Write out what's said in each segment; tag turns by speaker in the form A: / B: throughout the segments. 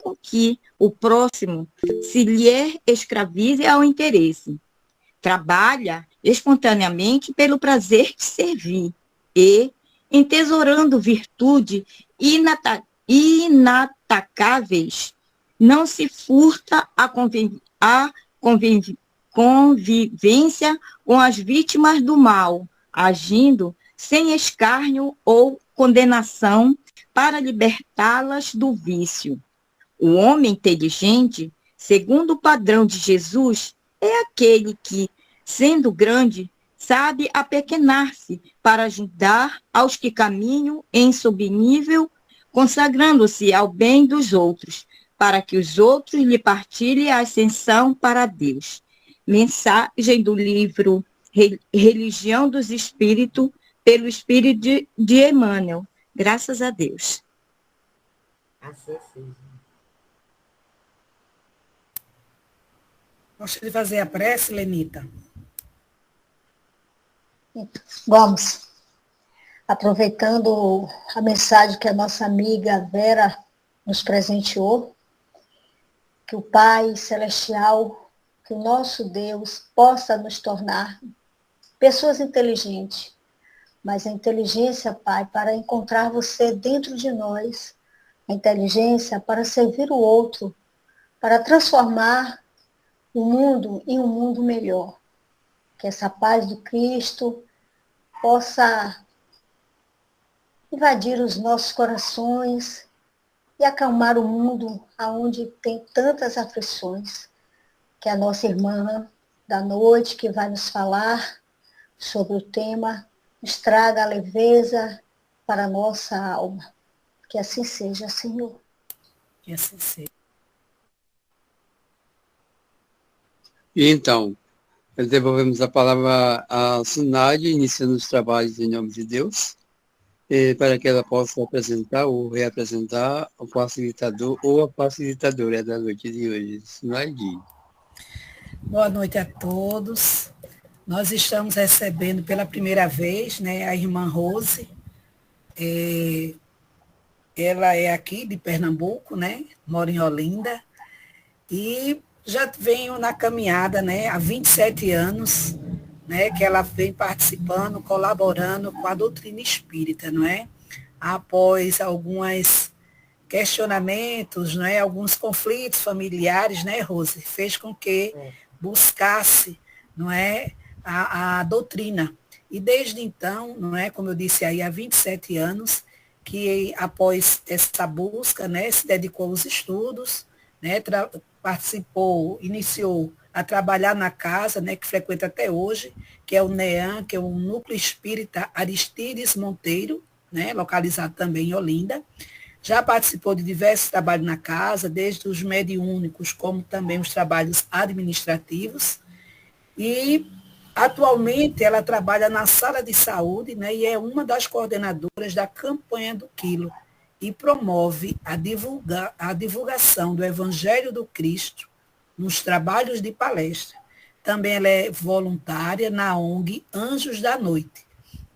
A: com que o próximo se lhe escravize ao interesse. Trabalha espontaneamente pelo prazer de servir e, entesourando virtude inatacáveis, não se furta a convivência com as vítimas do mal, agindo sem escárnio ou condenação para libertá-las do vício. O homem inteligente, segundo o padrão de Jesus, é aquele que, sendo grande, sabe apequenar-se para ajudar aos que caminham em subnível, consagrando-se ao bem dos outros, para que os outros lhe partilhem a ascensão para Deus. Mensagem do livro Religião dos Espíritos, pelo Espírito de Emmanuel. Graças a Deus.
B: Assim seja.
C: Gosta de fazer a prece, Lenita?
D: Vamos. Aproveitando a mensagem que a nossa amiga Vera nos presenteou, que o Pai Celestial, que o nosso Deus possa nos tornar pessoas inteligentes, mas a inteligência, Pai, para encontrar você dentro de nós, a inteligência para servir o outro, para transformar o mundo em um mundo melhor. Que essa paz do Cristo possa invadir os nossos corações e acalmar o mundo onde tem tantas aflições. Que a nossa irmã da noite, que vai nos falar sobre o tema, nos traga a leveza para a nossa alma. Que assim seja, Senhor.
C: Que assim seja.
E: E então, devolvemos a palavra à Sunádia, iniciando os trabalhos em nome de Deus, para que ela possa apresentar ou reapresentar o facilitador ou a facilitadora da noite de hoje. Sunádia.
C: Boa noite a todos. Nós estamos recebendo pela primeira vez, né, a irmã Rose. Ela é aqui de Pernambuco, né, mora em Olinda, e já venho na caminhada, né, há 27 anos, né, que ela vem participando, colaborando com a doutrina espírita, não é? Após alguns questionamentos, não é? Alguns conflitos familiares, né, Rose, fez com que buscasse, não é, a doutrina. E desde então, não é, como eu disse aí, há 27 anos, que após essa busca, né, se dedicou aos estudos, né, participou, iniciou a trabalhar na casa, né, que frequenta até hoje, que é o NEAM, que é o Núcleo Espírita Aristides Monteiro, né, localizado também em Olinda. Já participou de diversos trabalhos na casa, desde os mediúnicos, como também os trabalhos administrativos. E, atualmente, ela trabalha na sala de saúde, né, e é uma das coordenadoras da campanha do Quilo, e promove a divulgação do Evangelho do Cristo nos trabalhos de palestra. Também ela é voluntária na ONG Anjos da Noite.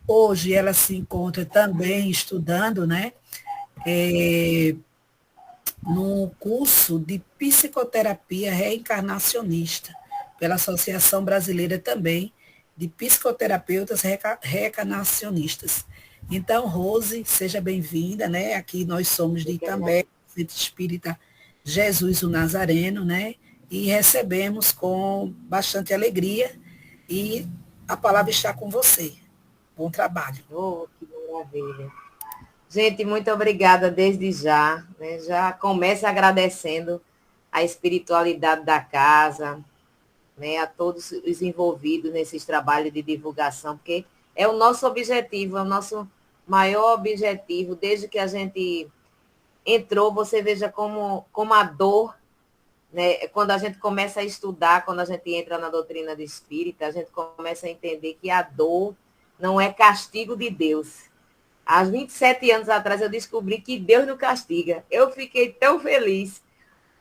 C: Hoje ela se encontra também estudando, né, no curso de psicoterapia reencarnacionista, pela Associação Brasileira também de Psicoterapeutas Reencarnacionistas. Então, Rose, seja bem-vinda, né? Aqui nós somos de Itambé, Centro Espírita Jesus o Nazareno, né? E recebemos com bastante alegria e a palavra está com você. Bom trabalho.
B: Oh, que maravilha. Gente, muito obrigada desde já, né? Já começo agradecendo a espiritualidade da casa, né? A todos os envolvidos nesses trabalhos de divulgação, porque é o nosso objetivo, é o nosso maior objetivo, desde que a gente entrou, você veja como a dor, né? Quando a gente começa a estudar, quando a gente entra na doutrina do espírita, a gente começa a entender que a dor não é castigo de Deus. Há 27 anos atrás eu descobri que Deus não castiga. Eu fiquei tão feliz,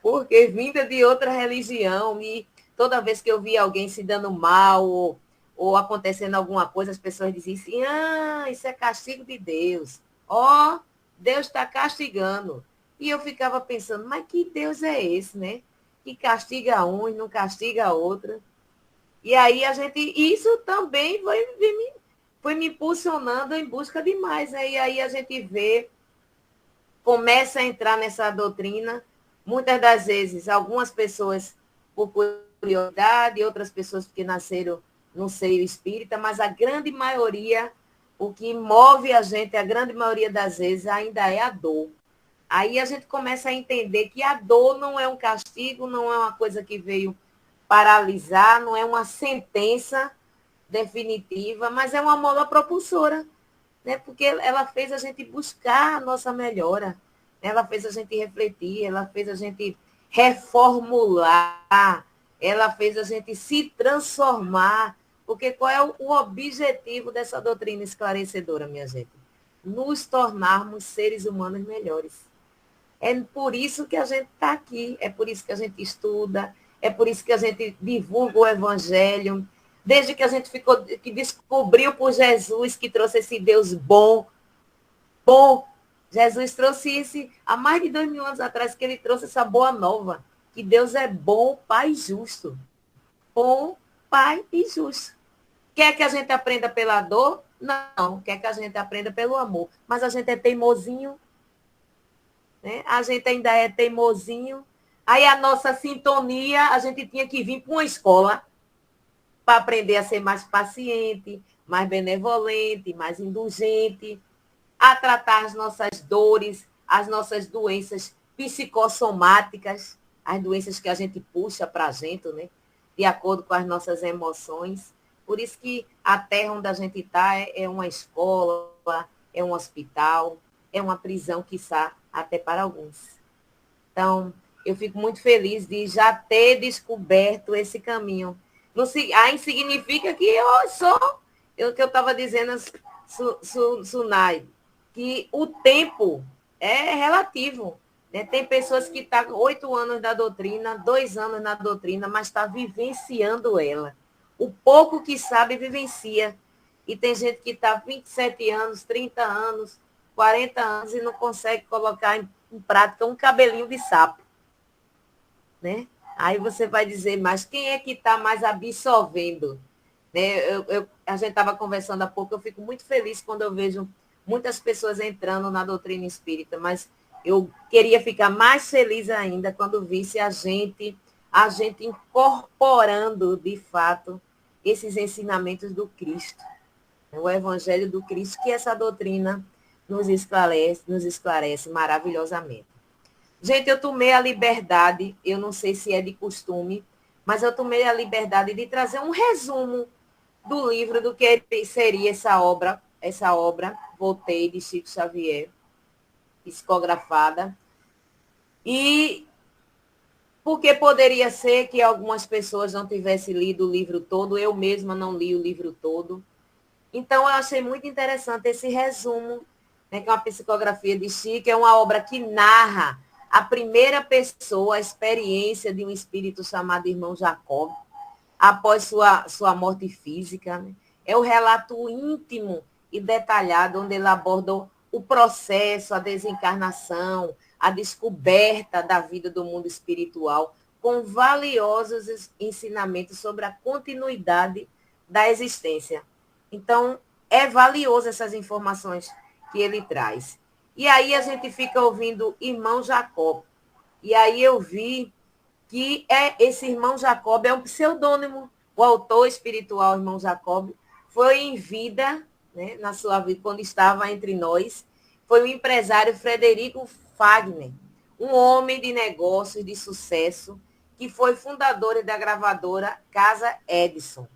B: porque vinda de outra religião, e toda vez que eu via alguém se dando mal, ou acontecendo alguma coisa, as pessoas diziam assim, isso é castigo de Deus. Deus está castigando. E eu ficava pensando, mas que Deus é esse, né? Que castiga um e não castiga outro. E aí isso também foi me impulsionando em busca de mais, né? E aí a gente começa a entrar nessa doutrina, muitas das vezes, algumas pessoas por curiosidade, outras pessoas porque nasceram no seio espírita, mas a grande maioria, o que move a gente, a grande maioria das vezes, ainda é a dor. Aí a gente começa a entender que a dor não é um castigo, não é uma coisa que veio paralisar, não é uma sentença definitiva, mas é uma mola propulsora, né? Porque ela fez a gente buscar a nossa melhora, ela fez a gente refletir, ela fez a gente reformular, ela fez a gente se transformar, porque qual é o objetivo dessa doutrina esclarecedora, minha gente? Nos tornarmos seres humanos melhores. É por isso que a gente está aqui, é por isso que a gente estuda, é por isso que a gente divulga o Evangelho, desde que a gente que descobriu por Jesus que trouxe esse Deus bom. Jesus trouxe isso há mais de 2000 anos atrás, que ele trouxe essa boa nova, que Deus é bom, Pai justo. Bom, Pai e justo. Quer que a gente aprenda pela dor? Não. Quer que a gente aprenda pelo amor. Mas a gente é teimosinho, né? A gente ainda é teimosinho. Aí a nossa sintonia, a gente tinha que vir para uma escola para aprender a ser mais paciente, mais benevolente, mais indulgente, a tratar as nossas dores, as nossas doenças psicossomáticas, as doenças que a gente puxa para a gente, né? De acordo com as nossas emoções. Por isso que a terra onde a gente está é uma escola, é um hospital, é uma prisão, quiçá, até para alguns. Então, eu fico muito feliz de já ter descoberto esse caminho. Não, aí significa que eu sou, o que eu estava dizendo, Sunay, que o tempo é relativo. Né? Tem pessoas que estão 8 anos na doutrina, 2 anos na doutrina, mas está vivenciando ela. O pouco que sabe, vivencia. E tem gente que está 27 anos, 30 anos, 40 anos e não consegue colocar em prática um cabelinho de sapo. Né? Aí você vai dizer, mas quem é que está mais absorvendo? Né? A gente estava conversando há pouco, eu fico muito feliz quando eu vejo muitas pessoas entrando na doutrina espírita, mas eu queria ficar mais feliz ainda quando visse a gente incorporando, de fato, esses ensinamentos do Cristo, o Evangelho do Cristo, que essa doutrina nos esclarece maravilhosamente. Gente, eu tomei a liberdade, eu não sei se é de costume, mas eu tomei a liberdade de trazer um resumo do livro, do que seria essa obra, Voltei, de Chico Xavier, psicografada. E porque poderia ser que algumas pessoas não tivessem lido o livro todo, eu mesma não li o livro todo. Então, eu achei muito interessante esse resumo, né, que é uma psicografia de Chico, é uma obra que narra a primeira pessoa, a experiência de um espírito chamado Irmão Jacob, após sua morte física. Né? É o relato íntimo e detalhado, onde ele aborda o processo, a desencarnação, a descoberta da vida do mundo espiritual, com valiosos ensinamentos sobre a continuidade da existência. Então, é valioso essas informações que ele traz. E aí a gente fica ouvindo Irmão Jacob. E aí eu vi que esse Irmão Jacob é um pseudônimo. O autor espiritual, Irmão Jacob, foi em vida, né, na sua vida, quando estava entre nós, foi o empresário Frederico Fagner, um homem de negócios de sucesso, que foi fundador da gravadora Casa Edison.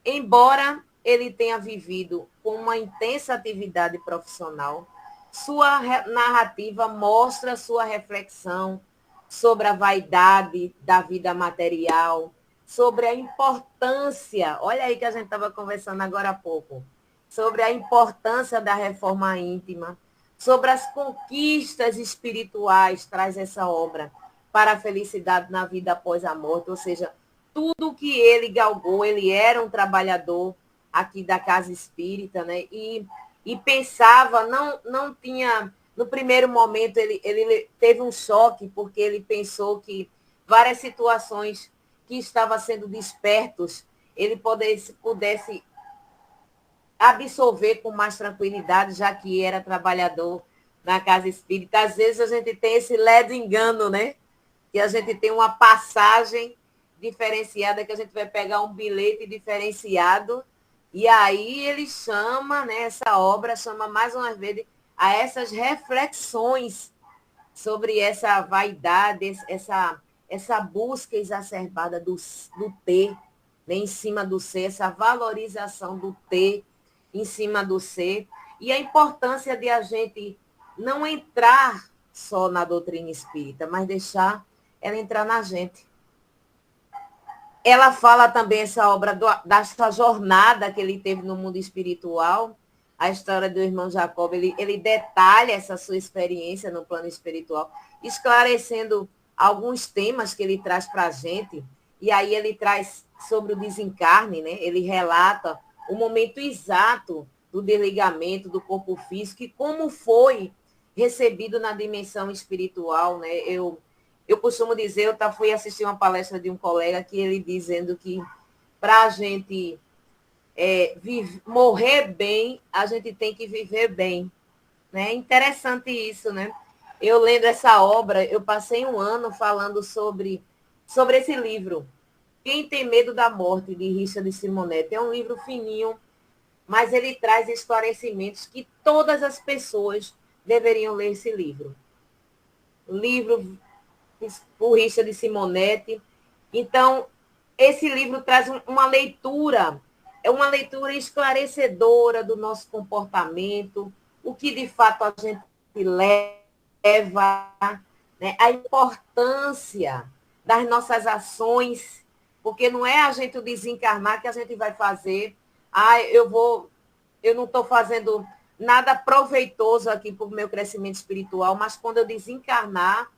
B: Embora ele tenha vivido com uma intensa atividade profissional, sua narrativa mostra sua reflexão sobre a vaidade da vida material, sobre a importância, olha aí que a gente estava conversando agora há pouco, sobre a importância da reforma íntima, sobre as conquistas espirituais, traz essa obra, para a felicidade na vida após a morte, ou seja, tudo que ele galgou, ele era um trabalhador aqui da Casa Espírita, né? E pensava, não tinha no primeiro momento, ele teve um choque, porque ele pensou que várias situações que estavam sendo despertos, ele pudesse absorver com mais tranquilidade, já que era trabalhador na casa espírita. Às vezes a gente tem esse ledo engano, né? Que a gente tem uma passagem diferenciada, que a gente vai pegar um bilhete diferenciado, e aí ele chama, né, essa obra, chama mais uma vez a essas reflexões sobre essa vaidade, essa busca exacerbada do ter, né, em cima do ser, essa valorização do ter em cima do ser, e a importância de a gente não entrar só na doutrina espírita, mas deixar ela entrar na gente. Ela fala também, essa obra, dessa jornada que ele teve no mundo espiritual, a história do irmão Jacob, ele detalha essa sua experiência no plano espiritual, esclarecendo alguns temas que ele traz para a gente, e aí ele traz sobre o desencarne, né? Ele relata o momento exato do desligamento do corpo físico e como foi recebido na dimensão espiritual, né? Eu costumo dizer, eu fui assistir uma palestra de um colega que ele dizendo que para a gente morrer bem, a gente tem que viver bem. Né? Interessante isso, né? Eu lendo essa obra, eu passei um ano falando sobre esse livro, Quem Tem Medo da Morte, de Richard Simonetti. É um livro fininho, mas ele traz esclarecimentos que todas as pessoas deveriam ler esse livro. O livro por Richard Simonetti. Então, esse livro traz uma leitura, é uma leitura esclarecedora do nosso comportamento, o que de fato a gente leva, né? A importância das nossas ações, porque não é a gente desencarnar que a gente vai fazer, eu não estou fazendo nada proveitoso aqui para o meu crescimento espiritual, mas quando eu desencarnar,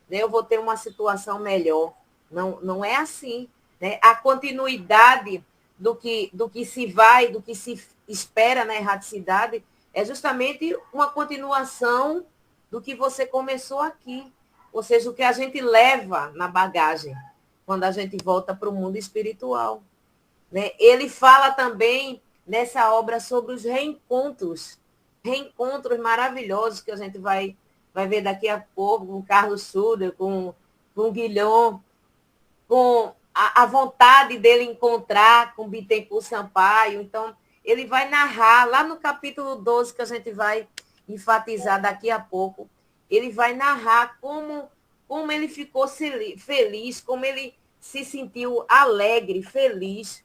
B: né, eu vou ter uma situação melhor. Não é assim. Né? A continuidade do que se vai, do que se espera na erraticidade, é justamente uma continuação do que você começou aqui. Ou seja, o que a gente leva na bagagem quando a gente volta para o mundo espiritual. Né? Ele fala também nessa obra sobre os reencontros maravilhosos que a gente vai ver daqui a pouco, com o Carlos Suder, com o Guilhom, com a vontade dele encontrar com Bittencourt Sampaio. Então, ele vai narrar, lá no capítulo 12, que a gente vai enfatizar daqui a pouco, ele vai narrar como ele ficou feliz, como ele se sentiu alegre, feliz,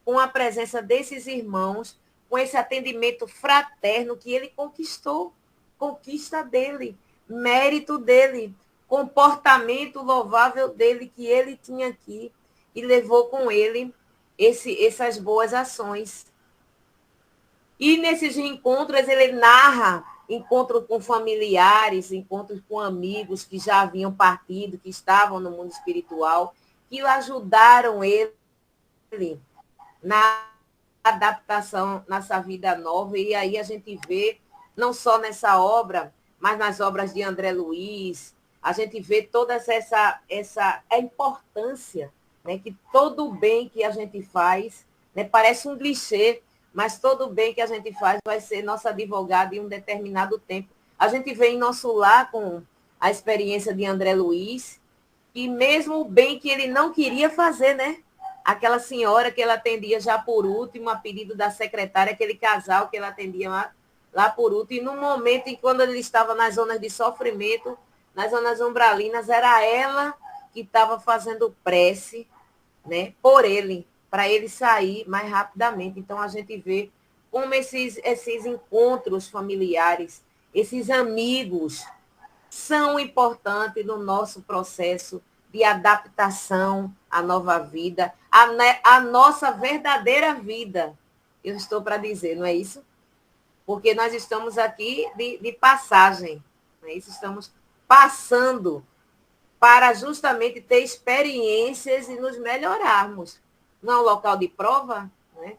B: com a presença desses irmãos, com esse atendimento fraterno que ele conquistou, conquista dele, mérito dele, comportamento louvável dele que ele tinha aqui e levou com ele essas boas ações. E nesses encontros ele narra encontros com familiares, encontros com amigos que já haviam partido, que estavam no mundo espiritual, que ajudaram ele na adaptação nessa vida nova. E aí a gente vê, não só nessa obra, mas nas obras de André Luiz, a gente vê toda essa importância, né, que todo o bem que a gente faz, né, parece um clichê, mas todo o bem que a gente faz vai ser nosso advogado em um determinado tempo. A gente vê em nosso lar com a experiência de André Luiz, que mesmo o bem que ele não queria fazer, né? Aquela senhora que ele atendia já por último, a pedido da secretária, aquele casal que ele atendia lá por último, e no momento em quando ele estava nas zonas de sofrimento, nas zonas umbralinas, era ela que estava fazendo prece, né, por ele, para ele sair mais rapidamente. Então, a gente vê como esses encontros familiares, esses amigos, são importantes no nosso processo de adaptação à nova vida, à nossa verdadeira vida. Eu estou para dizer, não é isso? Porque nós estamos aqui de passagem, não é isso? Estamos passando para justamente ter experiências e nos melhorarmos. Não é um local de prova? Né?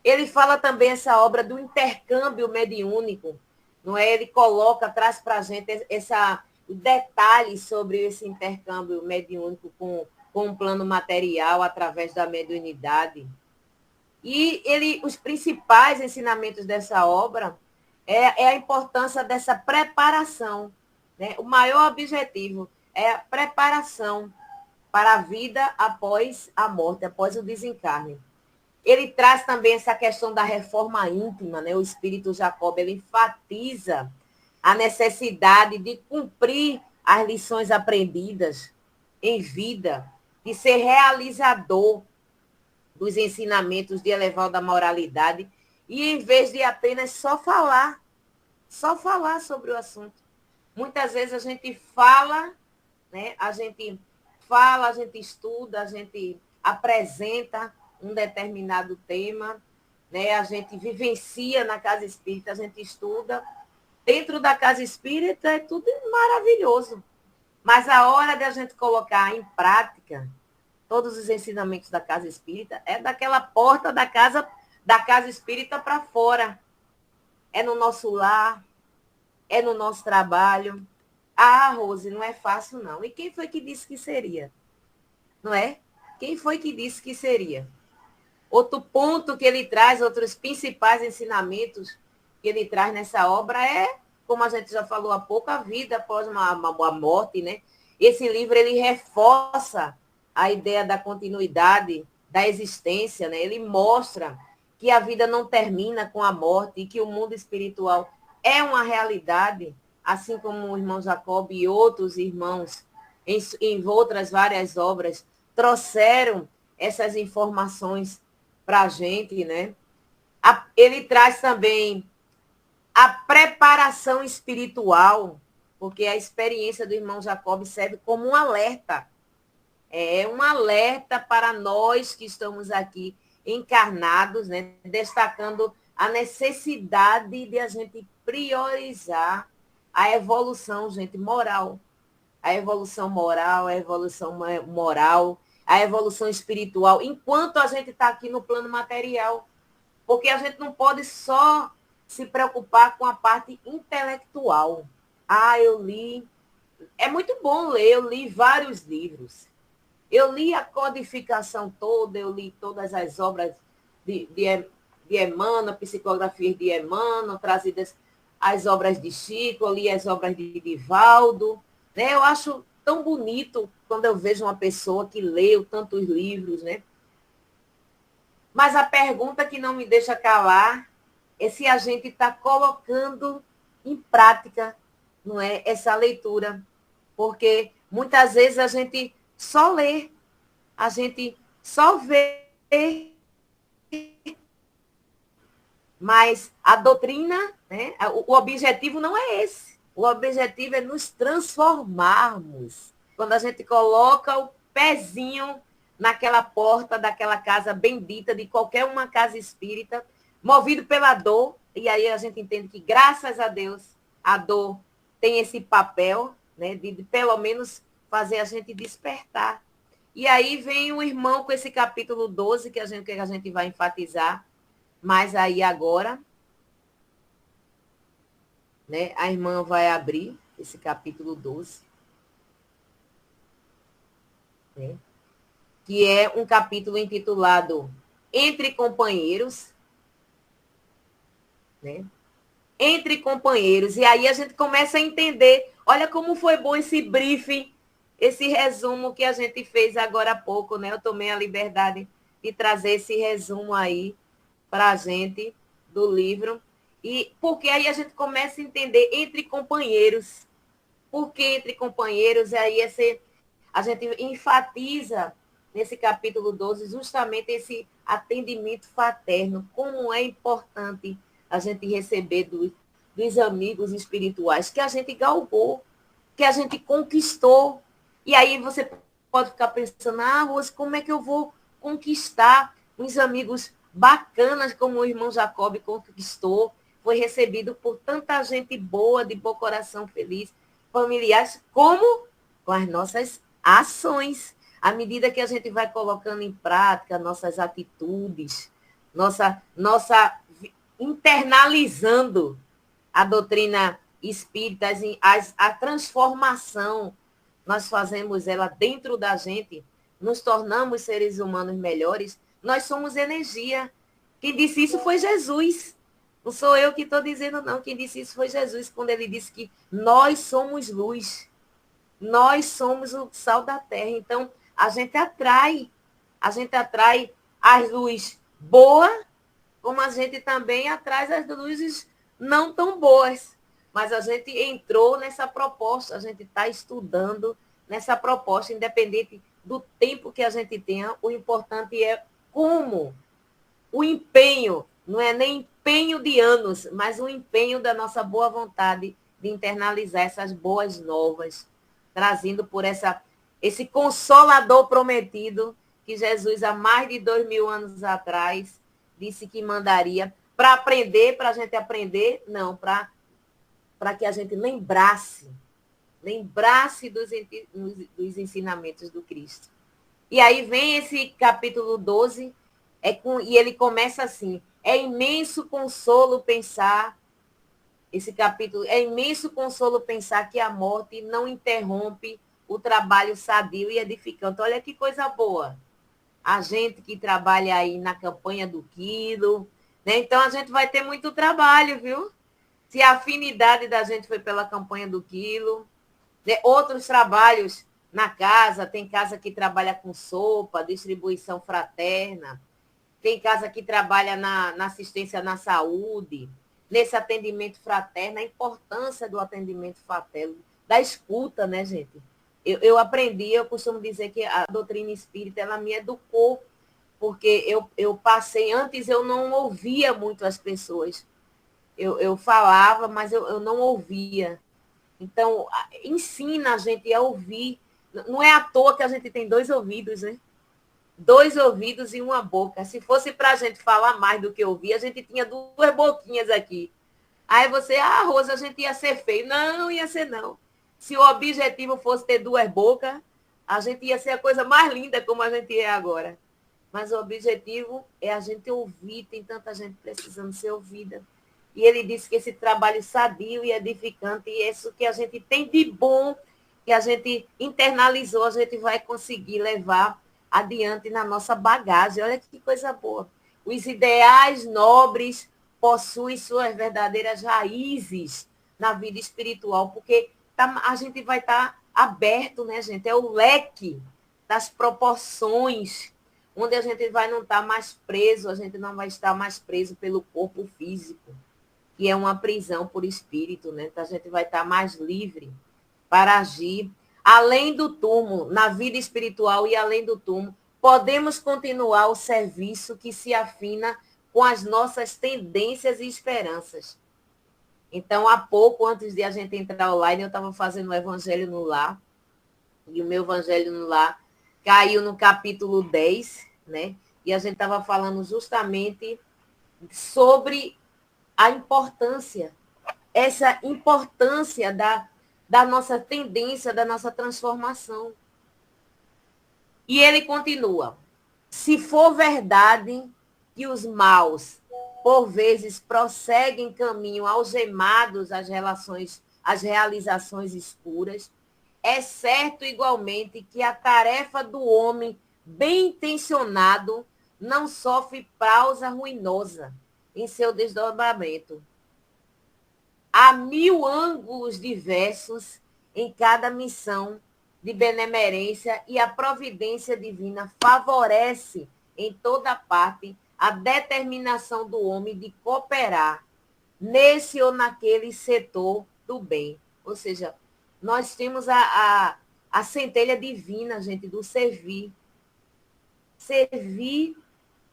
B: Ele fala também essa obra do intercâmbio mediúnico, não é? Ele traz para a gente detalhes sobre esse intercâmbio mediúnico com o plano material através da mediunidade. E os principais ensinamentos dessa obra é a importância dessa preparação, né? O maior objetivo é a preparação para a vida após a morte, após o desencarne. Ele traz também essa questão da reforma íntima, né? O Espírito Jacob, ele enfatiza a necessidade de cumprir as lições aprendidas em vida, de ser realizador dos ensinamentos de elevar da moralidade, e em vez de apenas só falar sobre o assunto. Muitas vezes a gente fala, né? A gente estuda, a gente apresenta um determinado tema, né? A gente vivencia na casa espírita, a gente estuda. Dentro da casa espírita é tudo maravilhoso. Mas a hora de a gente colocar em prática todos os ensinamentos da casa espírita é daquela porta da casa espírita para fora. É no nosso lar, é no nosso trabalho. Ah, Rose, não é fácil, não. E quem foi que disse que seria? Não é? Quem foi que disse que seria? Outro ponto que ele traz, outros principais ensinamentos que ele traz nessa obra é, como a gente já falou há pouco, a vida após uma morte, né? Esse livro, ele reforça a ideia da continuidade, da existência, né? Ele mostra que a vida não termina com a morte e que o mundo espiritual é uma realidade, assim como o irmão Jacob e outros irmãos em outras várias obras trouxeram essas informações para a gente, né? Ele traz também a preparação espiritual, porque a experiência do irmão Jacob serve como um alerta. É um alerta para nós que estamos aqui encarnados, né? Destacando a necessidade de a gente priorizar a evolução, gente, moral. A evolução moral, a evolução moral, a evolução espiritual, enquanto a gente está aqui no plano material. Porque a gente não pode só se preocupar com a parte intelectual. Ah, eu li. É muito bom ler, eu li vários livros. Eu li a codificação toda, eu li todas as obras de Emmanuel, psicografias de Emmanuel, trazidas as obras de Chico, eu li as obras de Divaldo. Né? Eu acho tão bonito quando eu vejo uma pessoa que leu tantos livros, né? Mas a pergunta que não me deixa calar é se a gente está colocando em prática, não é, essa leitura. Porque muitas vezes a gente só lê, a gente só vê, mas a doutrina, né, o objetivo não é esse. O objetivo é nos transformarmos. Quando a gente coloca o pezinho naquela porta daquela casa bendita, de qualquer uma casa espírita, movido pela dor, e aí a gente entende que, graças a Deus, a dor tem esse papel, né, de pelo menos fazer a gente despertar. E aí vem o irmão com esse capítulo 12, que a gente vai enfatizar, mas aí agora, né, a irmã vai abrir esse capítulo 12, né, que é um capítulo intitulado Entre Companheiros, né? Entre companheiros. E aí a gente começa a entender, olha como foi bom esse briefing, esse resumo que a gente fez agora há pouco, né? Eu tomei a liberdade de trazer esse resumo aí para a gente do livro. E porque aí a gente começa a entender entre companheiros. Por que entre companheiros? E aí a gente enfatiza nesse capítulo 12 justamente esse atendimento fraterno, como é importante a gente receber dos amigos espirituais que a gente galgou, que a gente conquistou. E aí você pode ficar pensando, Rose, como é que eu vou conquistar uns amigos bacanas como o irmão Jacob conquistou, foi recebido por tanta gente boa, de bom coração feliz, familiares, como com as nossas ações. À medida que a gente vai colocando em prática nossas atitudes, nossa internalizando a doutrina espírita, a transformação, nós fazemos ela dentro da gente, nos tornamos seres humanos melhores, nós somos energia. Quem disse isso foi Jesus. Não sou eu que estou dizendo, não. Quem disse isso foi Jesus, quando ele disse que nós somos luz. Nós somos o sal da terra. Então, a gente atrai as luzes boas, como a gente também atrai as luzes não tão boas. Mas a gente entrou nessa proposta, a gente está estudando nessa proposta, independente do tempo que a gente tenha, o importante é como o empenho, não é nem empenho de anos, mas o empenho da nossa boa vontade de internalizar essas boas novas, trazendo por esse consolador prometido que Jesus, há mais de 2000 anos atrás, disse que mandaria para aprender, para a gente aprender, não, para que a gente lembrasse dos ensinamentos do Cristo. E aí vem esse capítulo 12, e ele começa assim: é imenso consolo pensar, esse capítulo, é imenso consolo pensar que a morte não interrompe o trabalho sadio e edificante. Olha que coisa boa. A gente que trabalha aí na campanha do quilo, né? Então a gente vai ter muito trabalho, viu? Se a afinidade da gente foi pela campanha do quilo, né? Outros trabalhos na casa, tem casa que trabalha com sopa, distribuição fraterna, tem casa que trabalha na assistência na saúde, nesse atendimento fraterno, a importância do atendimento fraterno, da escuta, né, gente? Eu aprendi, eu costumo dizer que a doutrina espírita, ela me educou, porque eu passei, antes eu não ouvia muito as pessoas. Eu falava, mas eu não ouvia. Então, ensina a gente a ouvir. Não é à toa que a gente tem 2 ouvidos, né? 2 ouvidos e uma boca. Se fosse para a gente falar mais do que ouvir, a gente tinha 2 boquinhas aqui. Aí você, Rosa, a gente ia ser feio. Não ia ser, não. Se o objetivo fosse ter 2 bocas, a gente ia ser a coisa mais linda como a gente é agora. Mas o objetivo é a gente ouvir, tem tanta gente precisando ser ouvida. E ele disse que esse trabalho sadio e edificante, e isso que a gente tem de bom, que a gente internalizou, a gente vai conseguir levar adiante na nossa bagagem. Olha que coisa boa. Os ideais nobres possuem suas verdadeiras raízes na vida espiritual, porque a gente vai estar aberto, né, gente? É o leque das proporções, onde a gente vai não estar mais preso, a gente não vai estar mais preso pelo corpo físico, que é uma prisão por espírito, né? Então a gente vai estar mais livre para agir além do túmulo, na vida espiritual e além do túmulo. Podemos continuar o serviço que se afina com as nossas tendências e esperanças. Então, há pouco, antes de a gente entrar online, eu estava fazendo o Evangelho no Lar, e o meu Evangelho no Lar caiu no capítulo 10, né? E a gente estava falando justamente sobre a importância, essa importância da nossa tendência, da nossa transformação. E ele continua: se for verdade que os maus, por vezes, prosseguem caminho algemados às realizações escuras, é certo igualmente que a tarefa do homem bem intencionado não sofre pausa ruinosa em seu desdobramento. Há 1000 ângulos diversos em cada missão de benemerência, e a providência divina favorece em toda parte a determinação do homem de cooperar nesse ou naquele setor do bem. Ou seja, nós temos a centelha divina, gente, do servir. Servir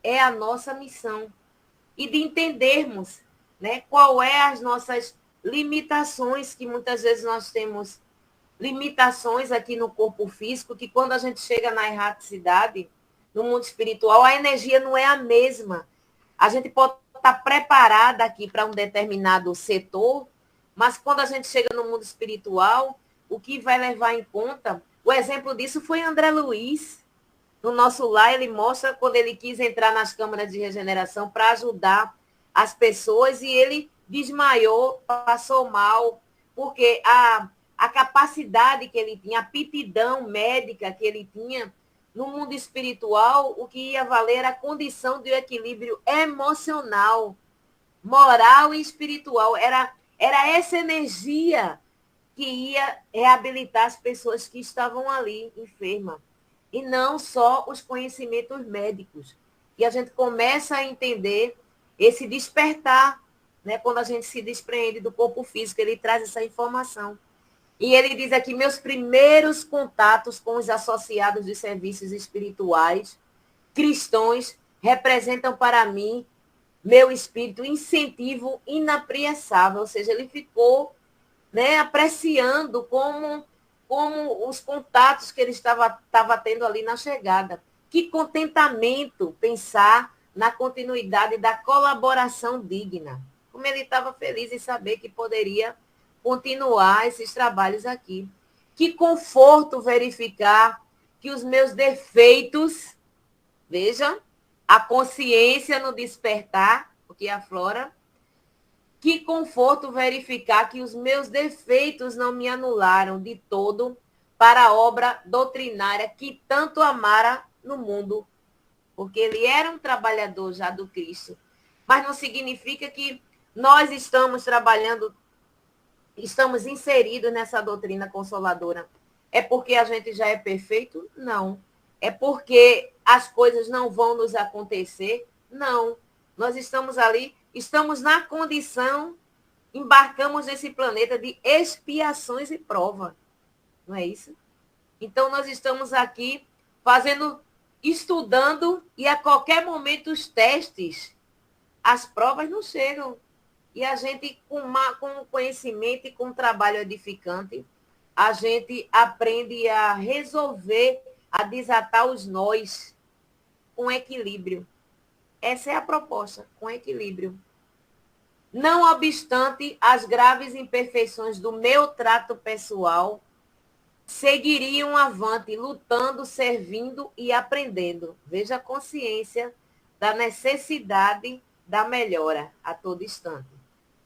B: é a nossa missão. E de entendermos, né, qual é as nossas limitações, que muitas vezes nós temos limitações aqui no corpo físico, que quando a gente chega na erraticidade, no mundo espiritual, a energia não é a mesma. A gente pode estar preparada aqui para um determinado setor, mas quando a gente chega no mundo espiritual, o que vai levar em conta, o exemplo disso foi André Luiz. No nosso lar, ele mostra quando ele quis entrar nas câmaras de regeneração para ajudar as pessoas, e ele desmaiou, passou mal, porque a capacidade que ele tinha, a aptidão médica que ele tinha, no mundo espiritual, o que ia valer era a condição de equilíbrio emocional, moral e espiritual. Era essa energia que ia reabilitar as pessoas que estavam ali enfermas. E não só os conhecimentos médicos. E a gente começa a entender esse despertar, né? Quando a gente se despreende do corpo físico, ele traz essa informação. E ele diz aqui, meus primeiros contatos com os associados de serviços espirituais cristãos representam para mim, meu espírito, incentivo inapreensável. Ou seja, ele ficou, né, apreciando como os contatos que ele estava tendo ali na chegada. Que contentamento pensar na continuidade da colaboração digna. Como ele estava feliz em saber que poderia continuar esses trabalhos aqui. Que conforto verificar que os meus defeitos, veja, a consciência no despertar, porque aflora, que conforto verificar que os meus defeitos não me anularam de todo para a obra doutrinária que tanto amara no mundo. Porque ele era um trabalhador já do Cristo. Mas não significa que nós estamos trabalhando, estamos inseridos nessa doutrina consoladora. É porque a gente já é perfeito? Não. É porque as coisas não vão nos acontecer? Não. Nós estamos ali, estamos na condição, embarcamos nesse planeta de expiações e prova. Não é isso? Então, nós estamos aqui estudando, e a qualquer momento os testes, as provas não chegam. E a gente, com conhecimento e com trabalho edificante, a gente aprende a resolver, a desatar os nós com equilíbrio. Essa é a proposta, com equilíbrio. Não obstante as graves imperfeições do meu trato pessoal, seguiriam avante, lutando, servindo e aprendendo. Veja a consciência da necessidade da melhora a todo instante.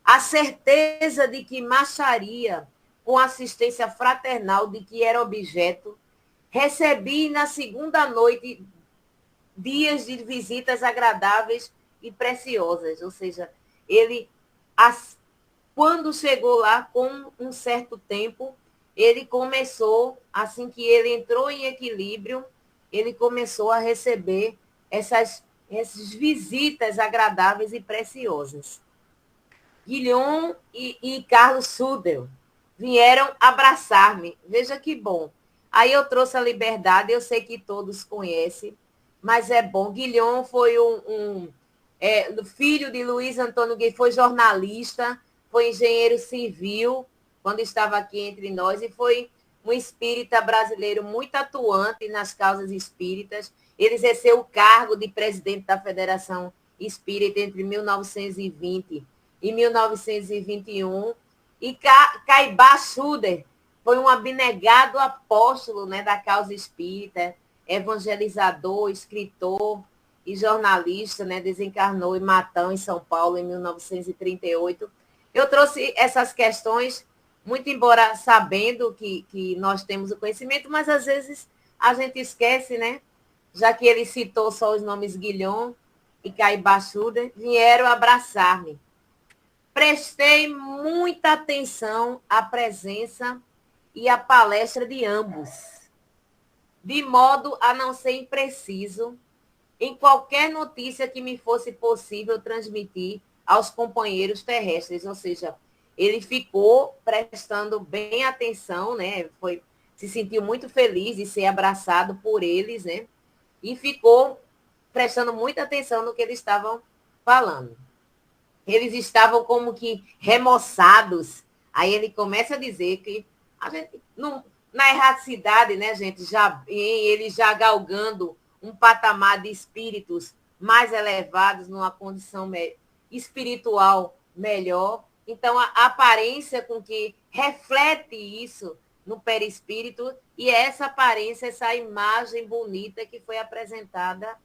B: A certeza de que marcharia com assistência fraternal de que era objeto, recebi na segunda noite dias de visitas agradáveis e preciosas. Ou seja, ele, quando chegou lá com um certo tempo, ele começou, assim que ele entrou em equilíbrio, ele começou a receber essas visitas agradáveis e preciosas. Guilhom e Carlos Sudel vieram abraçar-me. Veja que bom. Aí eu trouxe a liberdade, eu sei que todos conhecem, mas é bom. Guilhom foi filho de Luiz Antônio Guilhom, foi jornalista, foi engenheiro civil, quando estava aqui entre nós, e foi um espírita brasileiro muito atuante nas causas espíritas. Ele exerceu o cargo de presidente da Federação Espírita entre 1920 e 1921. E Caibá Schuder foi um abnegado apóstolo, né, da causa espírita, evangelizador, escritor e jornalista, né, desencarnou em Matão, em São Paulo, em 1938. Eu trouxe essas questões, muito embora sabendo que nós temos o conhecimento, mas às vezes a gente esquece, né? Já que ele citou só os nomes Guilhom e Caibá Schuder, vieram abraçar-me. Prestei muita atenção à presença e à palestra de ambos, de modo a não ser impreciso em qualquer notícia que me fosse possível transmitir aos companheiros terrestres. Ou seja, ele ficou prestando bem atenção, né? Se sentiu muito feliz de ser abraçado por eles, né? E ficou prestando muita atenção no que eles estavam falando. Eles estavam como que remoçados. Aí ele começa a dizer que a gente, na erraticidade, né, gente, ele já galgando um patamar de espíritos mais elevados, numa condição espiritual melhor. Então, a aparência com que reflete isso no perispírito, e essa aparência, essa imagem bonita que foi apresentada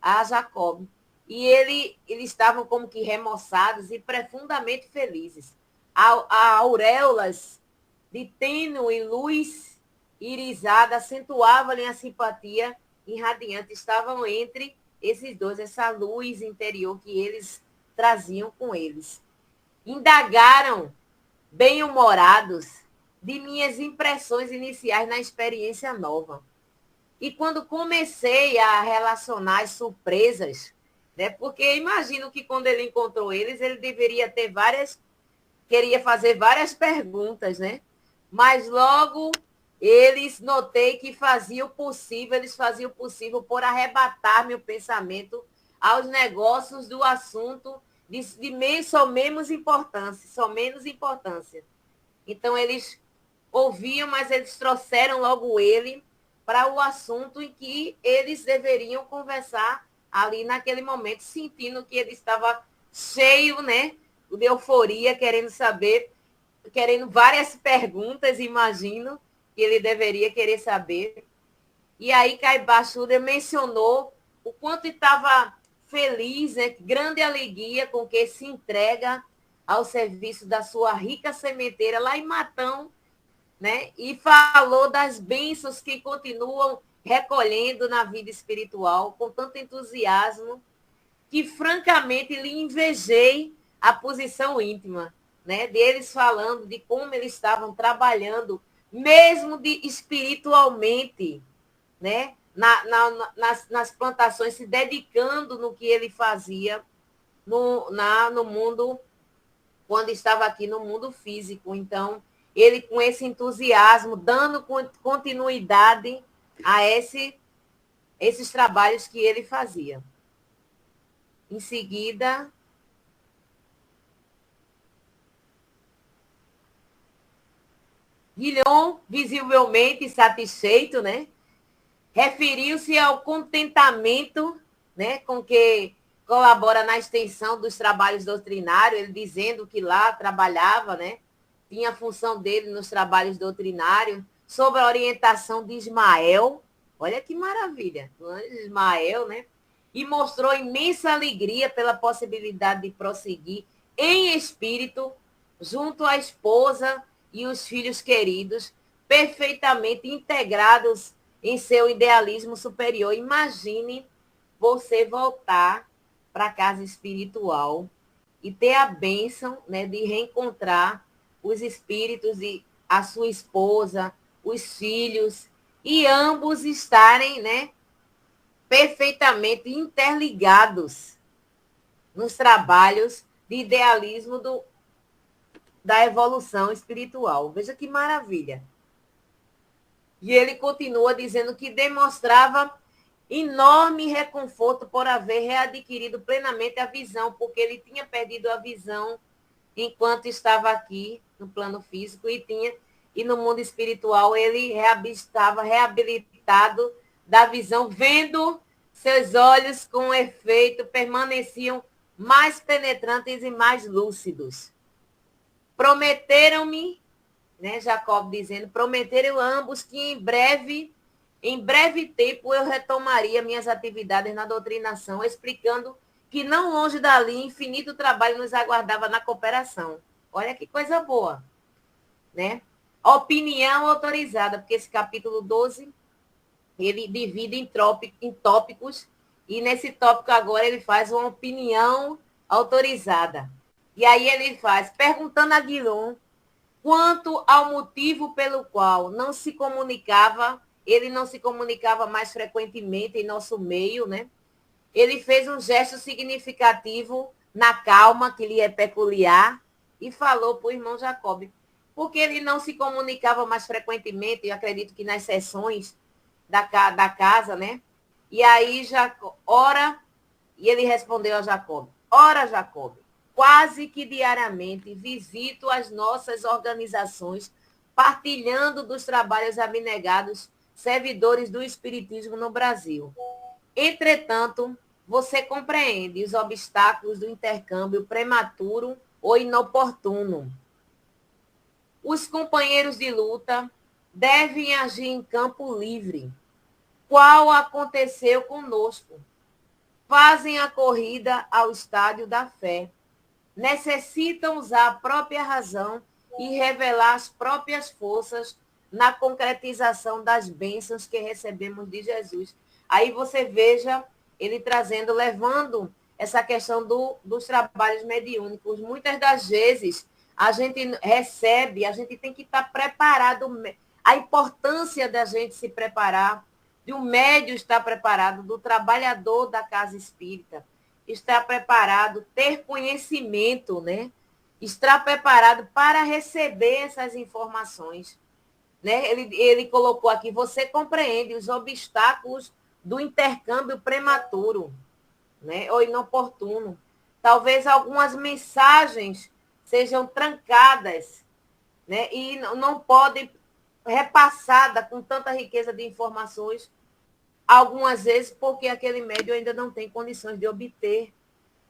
B: a Jacob. e eles estavam como que remoçados e profundamente felizes. A auréolas de tênue luz irisada acentuavam-lhe a simpatia irradiante. Estavam entre esses dois, essa luz interior que eles traziam com eles. Indagaram, bem-humorados, de minhas impressões iniciais na experiência nova. E quando comecei a relacionar as surpresas, né, porque imagino que quando ele encontrou eles, ele deveria ter queria fazer várias perguntas, né? Mas logo notei que eles faziam o possível por arrebatar meu pensamento aos negócios do assunto só menos importância. Então, eles ouviam, mas eles trouxeram logo ele para o assunto em que eles deveriam conversar ali naquele momento, sentindo que ele estava cheio, né, de euforia, querendo saber, querendo várias perguntas, imagino, que ele deveria querer saber. E aí Caibá Schuder mencionou o quanto estava feliz, né, grande alegria com que se entrega ao serviço da sua rica sementeira lá em Matão, né? E falou das bênçãos que continuam recolhendo na vida espiritual com tanto entusiasmo que, francamente, lhe invejei a posição íntima, né? Deles falando de como eles estavam trabalhando, mesmo espiritualmente, né? Nas plantações, se dedicando no que ele fazia no mundo, quando estava aqui no mundo físico. Então, ele com esse entusiasmo, dando continuidade a esses trabalhos que ele fazia. Em seguida, Guilhom, visivelmente satisfeito, né, referiu-se ao contentamento, né, com que colabora na extensão dos trabalhos doutrinários, ele dizendo que lá trabalhava, né, tinha a função dele nos trabalhos doutrinários, sob a orientação de Ismael, olha que maravilha, Ismael, né, e mostrou imensa alegria pela possibilidade de prosseguir em espírito, junto à esposa e os filhos queridos, perfeitamente integrados em seu idealismo superior. Imagine você voltar para a casa espiritual e ter a bênção, né, de reencontrar os espíritos e a sua esposa, os filhos, e ambos estarem, né, perfeitamente interligados nos trabalhos de idealismo da evolução espiritual. Veja que maravilha. E ele continua dizendo que demonstrava enorme reconforto por haver readquirido plenamente a visão, porque ele tinha perdido a visão enquanto estava aqui no plano físico e no mundo espiritual ele estava reabilitado da visão, vendo seus olhos com efeito permaneciam mais penetrantes e mais lúcidos. Prometeram-me, né, Jacob dizendo, prometeram ambos que em breve tempo eu retomaria minhas atividades na doutrinação, explicando que não longe dali infinito trabalho nos aguardava na cooperação. Olha que coisa boa, né? Opinião autorizada, porque esse capítulo 12, ele divide em tópicos, e nesse tópico agora ele faz uma opinião autorizada. E aí ele faz, perguntando a Guilhom quanto ao motivo pelo qual ele não se comunicava mais frequentemente em nosso meio, né? Ele fez um gesto significativo na calma, que lhe é peculiar, e falou para o irmão Jacob, porque ele não se comunicava mais frequentemente, eu acredito que nas sessões da casa, né? E aí, e ele respondeu a Jacob, ora, Jacob, quase que diariamente visito as nossas organizações, partilhando dos trabalhos abnegados servidores do Espiritismo no Brasil. Entretanto, você compreende os obstáculos do intercâmbio prematuro ou inoportuno. Os companheiros de luta devem agir em campo livre, qual aconteceu conosco. fazem a corrida ao estádio da fé. Necessitam usar a própria razão e revelar as próprias forças na concretização das bênçãos que recebemos de Jesus. Aí você veja ele trazendo, levando essa questão dos trabalhos mediúnicos. Muitas das vezes a gente recebe, a gente tem que estar preparado. A importância da gente se preparar, de um médium estar preparado, do trabalhador da casa espírita estar preparado, ter conhecimento, né? Estar preparado para receber essas informações. Né? Ele colocou aqui, você compreende os obstáculos do intercâmbio prematuro, né? Ou inoportuno. Talvez algumas mensagens sejam trancadas, né? E não podem repassada com tanta riqueza de informações, algumas vezes porque aquele médium ainda não tem condições de obter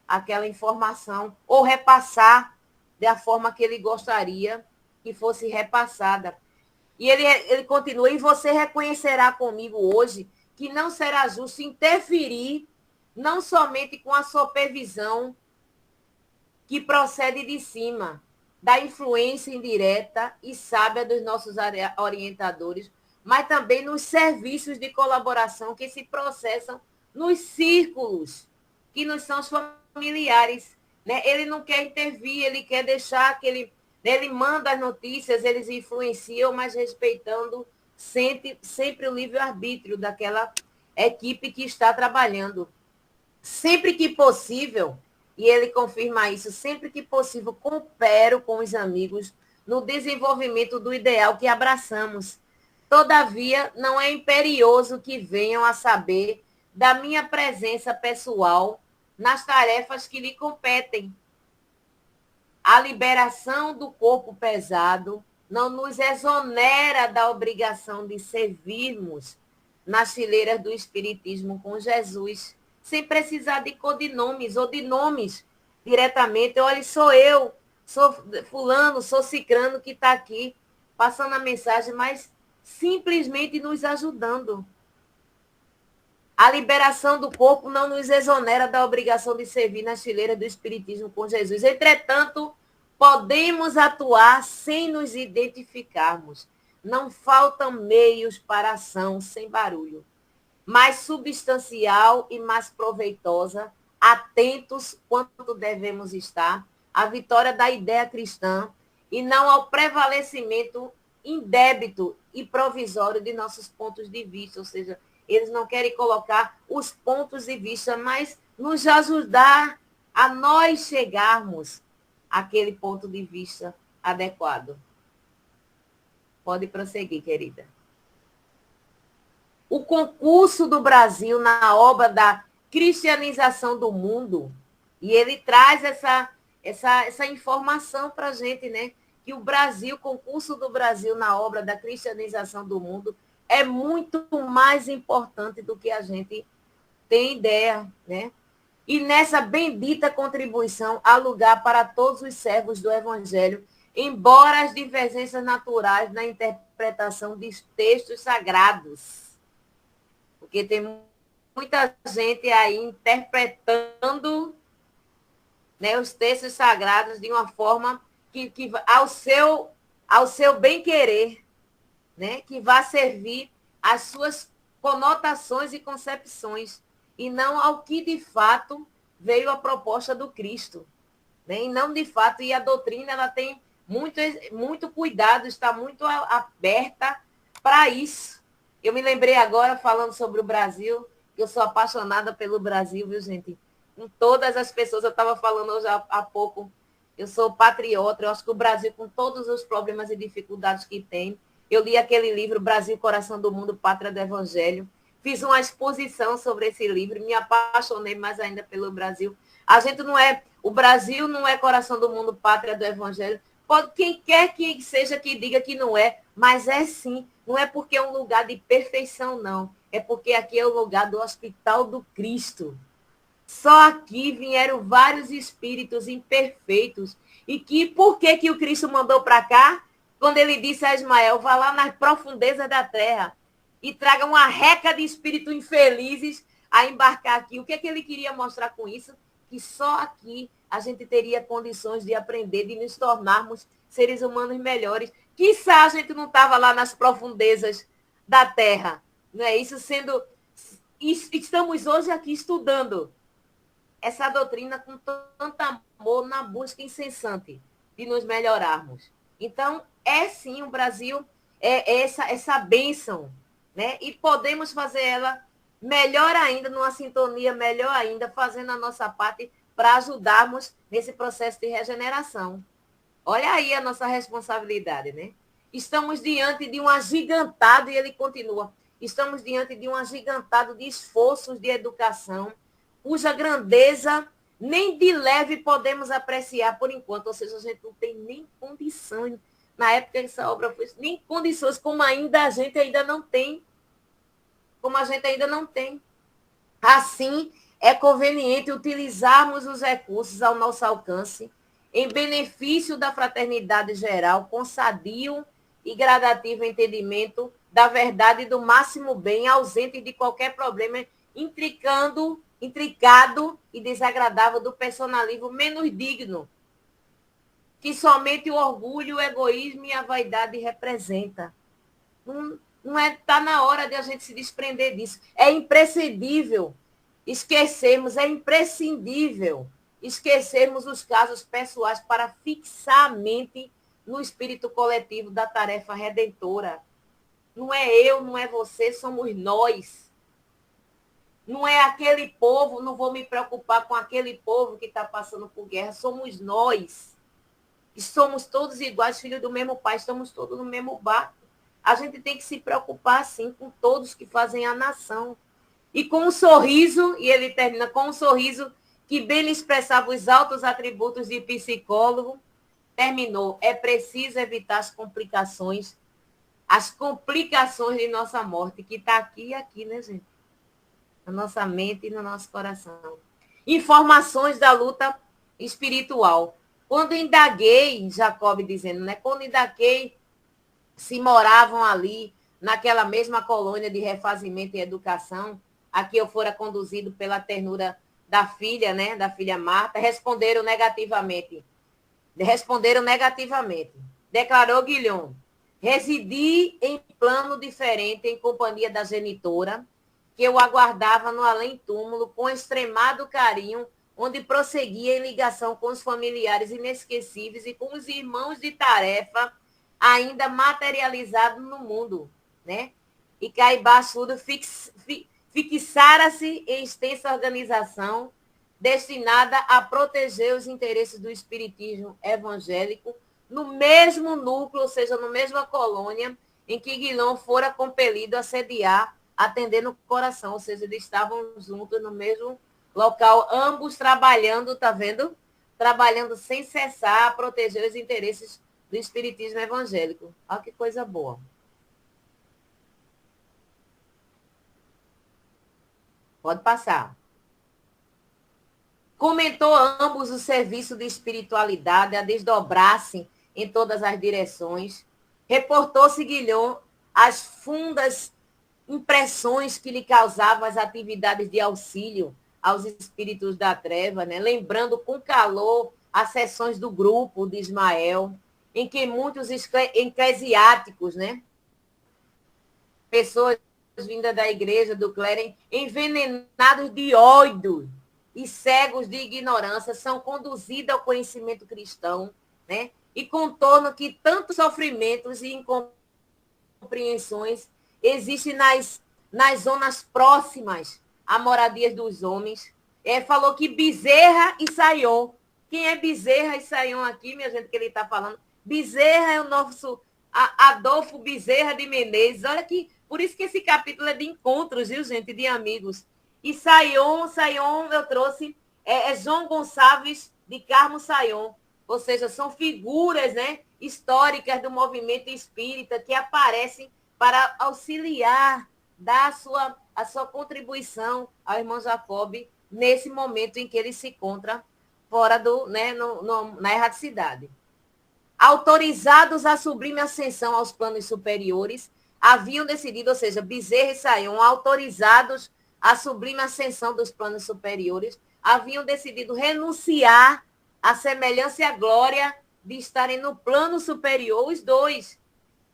B: aquela informação ou repassar da forma que ele gostaria que fosse repassada. E ele continua, e você reconhecerá comigo hoje que não será justo interferir não somente com a supervisão que procede de cima, da influência indireta e sábia dos nossos orientadores, mas também nos serviços de colaboração que se processam nos círculos que nos são familiares. Né? Ele não quer intervir, ele quer deixar que ele manda as notícias, eles influenciam, mas respeitando sempre o livre-arbítrio daquela equipe que está trabalhando. Sempre que possível, e ele confirma isso, sempre que possível, coopero com os amigos no desenvolvimento do ideal que abraçamos. Todavia, não é imperioso que venham a saber da minha presença pessoal nas tarefas que lhe competem. A liberação do corpo pesado não nos exonera da obrigação de servirmos nas fileiras do Espiritismo com Jesus, sem precisar de codinomes ou de nomes diretamente. Olha, sou eu, sou fulano, sou cicrano que está aqui passando a mensagem, mas simplesmente nos ajudando. A liberação do corpo não nos exonera da obrigação de servir nas fileiras do Espiritismo com Jesus. Entretanto, podemos atuar sem nos identificarmos. Não faltam meios para ação sem barulho, mais substancial e mais proveitosa, atentos quanto devemos estar à vitória da ideia cristã e não ao prevalecimento indébito e provisório de nossos pontos de vista, ou seja, eles não querem colocar os pontos de vista, mas nos ajudar a nós chegarmos àquele ponto de vista adequado. Pode prosseguir, querida. O concurso do Brasil na obra da cristianização do mundo, e ele traz essa informação para a gente, né? Que o Brasil, o concurso do Brasil na obra da cristianização do mundo é muito mais importante do que a gente tem ideia, né? E nessa bendita contribuição há lugar para todos os servos do Evangelho, embora as divergências naturais na interpretação de textos sagrados. Porque tem muita gente aí interpretando, né, os textos sagrados de uma forma que ao seu bem-querer, né, que vai servir às suas conotações e concepções, e não ao que de fato veio a proposta do Cristo. Né? E não de fato, e a doutrina ela tem muito cuidado, está muito aberta para isso. Eu me lembrei agora, falando sobre o Brasil, que eu sou apaixonada pelo Brasil, viu, gente? Com todas as pessoas, eu estava falando hoje há pouco, eu sou patriota, eu acho que o Brasil, com todos os problemas e dificuldades que tem, eu li aquele livro, Brasil, Coração do Mundo, Pátria do Evangelho, fiz uma exposição sobre esse livro, me apaixonei mais ainda pelo Brasil. A gente não é, o Brasil não é coração do mundo, pátria do Evangelho. Quem quer que seja que diga que não é, mas é sim. Não é porque é um lugar de perfeição, não. É porque aqui é o lugar do Hospital do Cristo. Só aqui vieram vários espíritos imperfeitos. E por que o Cristo mandou para cá? Quando ele disse a Ismael, vá lá nas profundezas da terra e traga uma reca de espíritos infelizes, a embarcar aqui. O que é que ele queria mostrar com isso? Que só aqui a gente teria condições de aprender, de nos tornarmos seres humanos melhores. Quiçá a gente não estava lá nas profundezas da Terra. Não é isso? Estamos hoje aqui estudando essa doutrina com tanto amor na busca incessante de nos melhorarmos. Então, sim, o Brasil é essa bênção, né? E podemos fazer ela melhor ainda, numa sintonia melhor ainda, fazendo a nossa parte para ajudarmos nesse processo de regeneração. Olha aí a nossa responsabilidade, né? Estamos diante de um agigantado, e ele continua, estamos diante de um agigantado de esforços de educação, cuja grandeza nem de leve podemos apreciar por enquanto, ou seja, a gente não tem nem condições, na época que essa obra foi, nem condições, como a gente ainda não tem. Como a gente ainda não tem. Assim, é conveniente utilizarmos os recursos ao nosso alcance em benefício da fraternidade geral, com sadio e gradativo entendimento da verdade e do máximo bem, ausente de qualquer problema intricado e desagradável do personalismo menos digno, que somente o orgulho, o egoísmo e a vaidade representa. Não está na hora de a gente se desprender disso. É imprescindível esquecermos os casos pessoais para fixar a mente no espírito coletivo da tarefa redentora. Não é eu, não é você, somos nós. Não é aquele povo, não vou me preocupar com aquele povo que está passando por guerra, somos nós. E somos todos iguais, filhos do mesmo pai, estamos todos no mesmo barco. A gente tem que se preocupar, sim, com todos que fazem a nação. E com um sorriso, e ele termina com um sorriso que bem lhe expressava os altos atributos de psicólogo, terminou. É preciso evitar as complicações de nossa morte, que está aqui e aqui, né, gente? Na nossa mente e no nosso coração. Informações da luta espiritual. Quando indaguei, Jacob dizendo, né? Quando indaguei se moravam ali, naquela mesma colônia de refazimento e educação, a que eu fora conduzido pela ternura da filha, né? Da filha Marta, responderam negativamente. Declarou Guilhom. Residi em plano diferente em companhia da genitora, que eu aguardava no além-túmulo com extremado carinho, onde prosseguia em ligação com os familiares inesquecíveis e com os irmãos de tarefa ainda materializados no mundo, né? E Caibaçudo fixara-se em extensa organização destinada a proteger os interesses do espiritismo evangélico no mesmo núcleo, ou seja, na mesma colônia em que Guilhom fora compelido a sediar, atendendo o coração, ou seja, eles estavam juntos no mesmo local, ambos trabalhando, tá vendo? Trabalhando sem cessar a proteger os interesses do espiritismo evangélico. Olha que coisa boa. Pode passar. Comentou ambos o serviço de espiritualidade a desdobrar-se em todas as direções. Reportou-se Guilhom as fundas impressões que lhe causavam as atividades de auxílio aos espíritos da treva, né? Lembrando com calor as sessões do grupo de Ismael, em que muitos eclesiásticos, né? Pessoas vindas da igreja, do clero, envenenados de ódio e cegos de ignorância, são conduzidos ao conhecimento cristão, né? E contorno que tantos sofrimentos e incompreensões existem nas zonas próximas a moradias dos homens. Falou que Bezerra e Saion. Quem é Bezerra e Saion aqui, minha gente, que ele está falando? Bezerra é o nosso Adolfo Bezerra de Menezes. Olha que, por isso que esse capítulo é de encontros, viu, gente, de amigos. E Saion eu trouxe, João Gonçalves de Carmo Saion. Ou seja, são figuras, né, históricas do movimento espírita que aparecem para auxiliar, dar a sua contribuição ao irmão Jacob nesse momento em que ele se encontra fora na erraticidade. Autorizados à sublime ascensão aos planos superiores, haviam decidido, ou seja, Bezerra e Saion, autorizados a sublime ascensão dos planos superiores, haviam decidido renunciar à semelhança e à glória de estarem no plano superior. Os dois,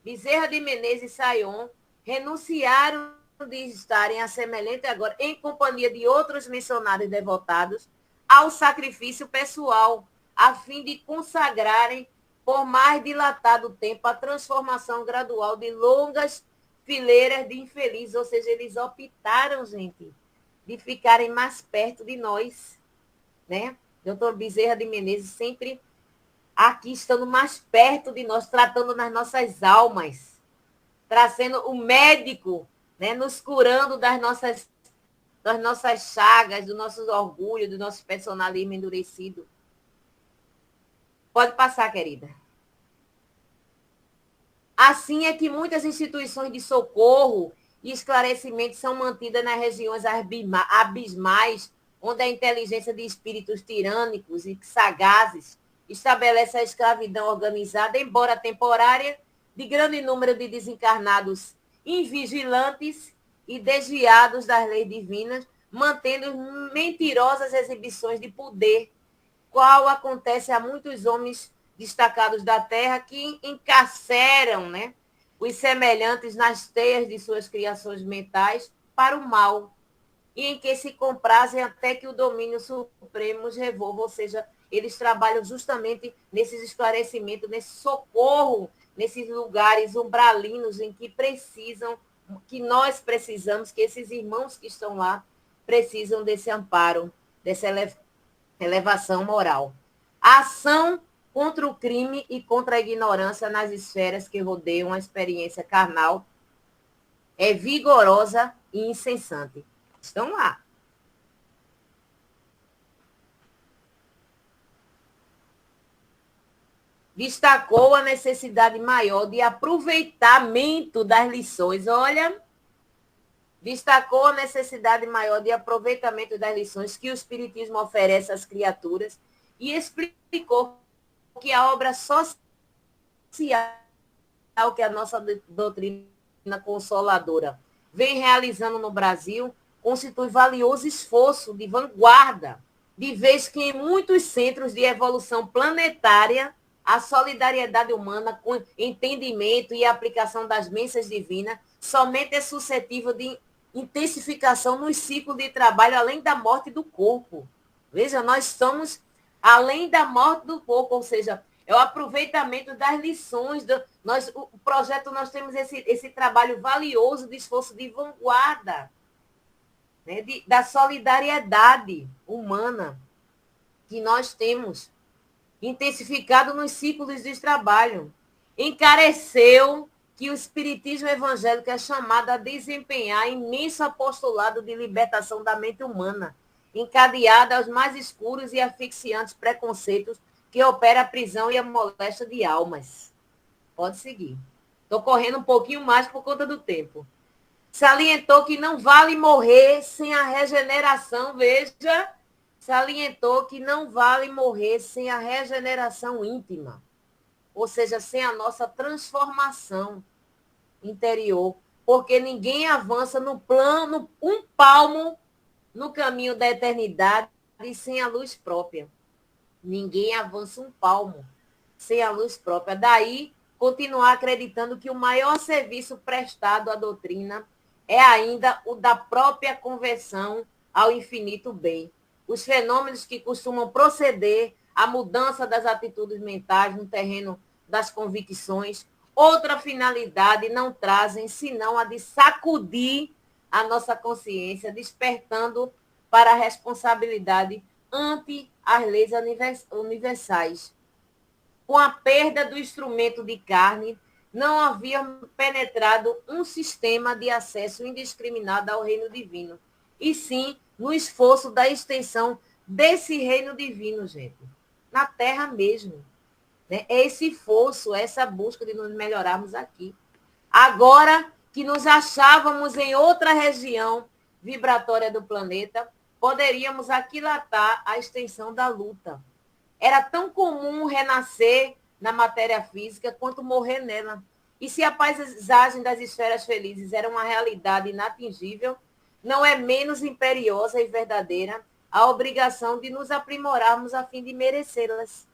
B: Bezerra de Menezes e Sion, renunciaram de estarem à semelhante agora em companhia de outros missionários devotados ao sacrifício pessoal, a fim de consagrarem por mais dilatado tempo a transformação gradual de longas fileiras de infelizes, ou seja, eles optaram, gente, de ficarem mais perto de nós, né? Doutor Bezerra de Menezes sempre aqui estando mais perto de nós, tratando nas nossas almas, trazendo o médico, né, nos curando das nossas chagas, do nosso orgulho, do nosso personalismo endurecido. Pode passar, querida. Assim é que muitas instituições de socorro e esclarecimento são mantidas nas regiões abismais, onde a inteligência de espíritos tirânicos e sagazes estabelece a escravidão organizada, embora temporária, de grande número de desencarnados invigilantes e desviados das leis divinas, mantendo mentirosas exibições de poder, qual acontece a muitos homens destacados da terra que encarceram, né, os semelhantes nas teias de suas criações mentais para o mal, e em que se comprazem até que o domínio supremo os revolva, ou seja, eles trabalham justamente nesses esclarecimentos, nesse socorro, nesses lugares umbralinos em que precisam, que nós precisamos, que esses irmãos que estão lá precisam desse amparo, dessa elevação moral. A ação contra o crime e contra a ignorância nas esferas que rodeiam a experiência carnal é vigorosa e incessante. Estão lá. Destacou a necessidade maior de aproveitamento das lições. Olha, destacou a necessidade maior de aproveitamento das lições que o Espiritismo oferece às criaturas e explicou que a obra social que a nossa doutrina consoladora vem realizando no Brasil constitui valioso esforço de vanguarda, de vez que em muitos centros de evolução planetária a solidariedade humana com entendimento e aplicação das bênçãos divinas somente é suscetível de intensificação nos ciclos de trabalho além da morte do corpo. Veja, nós estamos além da morte do corpo, ou seja, é o aproveitamento das lições. O projeto, nós temos esse trabalho valioso de esforço de vanguarda, né, da solidariedade humana que nós temos intensificado nos ciclos de trabalho. Encareceu que o espiritismo evangélico é chamado a desempenhar imenso apostolado de libertação da mente humana, encadeada aos mais escuros e asfixiantes preconceitos que opera a prisão e a moléstia de almas. Pode seguir. Estou correndo um pouquinho mais por conta do tempo. Salientou que não vale morrer sem a regeneração, veja, salientou que não vale morrer sem a regeneração íntima, ou seja, sem a nossa transformação interior, porque ninguém avança no plano, um palmo no caminho da eternidade sem a luz própria. Ninguém avança um palmo sem a luz própria. Daí, continuar acreditando que o maior serviço prestado à doutrina é ainda o da própria conversão ao infinito bem. Os fenômenos que costumam proceder à mudança das atitudes mentais no terreno das convicções, outra finalidade não trazem senão a de sacudir a nossa consciência, despertando para a responsabilidade ante as leis universais. Com a perda do instrumento de carne, não havia penetrado um sistema de acesso indiscriminado ao reino divino, e sim no esforço da extensão desse reino divino, gente, na terra mesmo. Né? É esse esforço, essa busca de nos melhorarmos aqui. Agora que nos achávamos em outra região vibratória do planeta, poderíamos aquilatar a extensão da luta. Era tão comum renascer na matéria física quanto morrer nela. E se a paisagem das esferas felizes era uma realidade inatingível, não é menos imperiosa e verdadeira a obrigação de nos aprimorarmos a fim de merecê-las.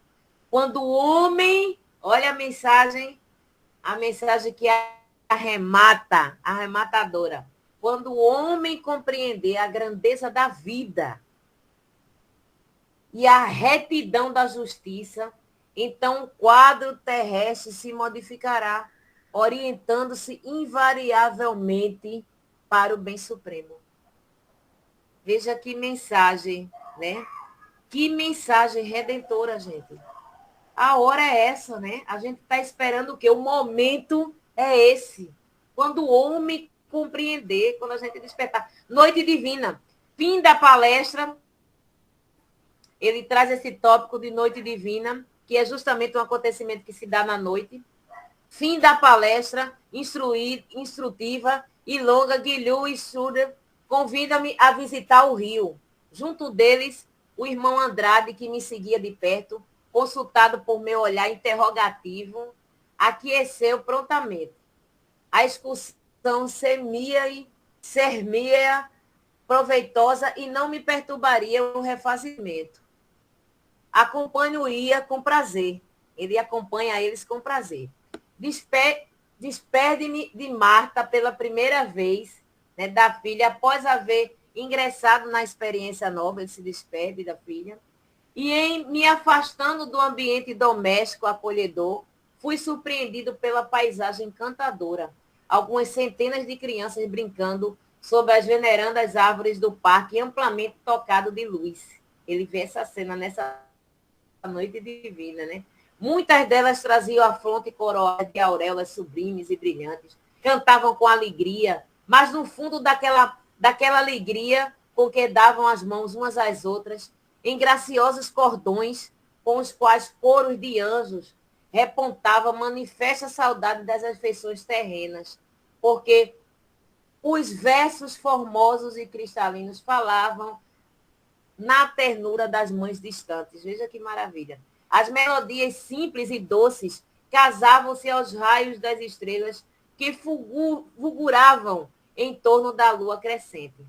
B: Quando o homem, olha a mensagem que arremata, arrematadora. Quando o homem compreender a grandeza da vida e a retidão da justiça, então o quadro terrestre se modificará, orientando-se invariavelmente para o bem supremo. Veja que mensagem, né? Que mensagem redentora, gente. A hora é essa, né? A gente está esperando o quê? O momento é esse. Quando o homem compreender, quando a gente despertar. Noite divina. Fim da palestra, ele traz esse tópico de noite divina, que é justamente um acontecimento que se dá na noite. Fim da palestra, instrutiva e longa, Guilherme e Schroeder convida-me a visitar o Rio. Junto deles, o irmão Andrade, que me seguia de perto, consultado por meu olhar interrogativo, aqueceu prontamente. A excursão ser-me-ia proveitosa e não me perturbaria o refazimento. Acompanho-ia com prazer. Ele acompanha eles com prazer. Despede-me de Marta pela primeira vez, né, da filha, após haver ingressado na experiência nova, ele se despede da filha. E em me afastando do ambiente doméstico acolhedor, fui surpreendido pela paisagem encantadora. Algumas centenas de crianças brincando sob as venerandas árvores do parque, amplamente tocado de luz. Ele vê essa cena nessa noite divina, né? Muitas delas traziam a fronte coroada de auréolas sublimes e brilhantes, cantavam com alegria, mas no fundo daquela alegria com que davam as mãos umas às outras, em graciosos cordões com os quais coros de anjos repontavam manifesta saudade das afeições terrenas, porque os versos formosos e cristalinos falavam na ternura das mães distantes. Veja que maravilha. As melodias simples e doces casavam-se aos raios das estrelas que fulguravam em torno da lua crescente.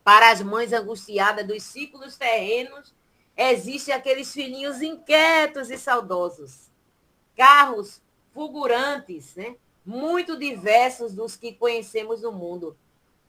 B: Para as mães angustiadas dos ciclos terrenos, existem aqueles filhinhos inquietos e saudosos. Carros fulgurantes, né? Muito diversos dos que conhecemos no mundo,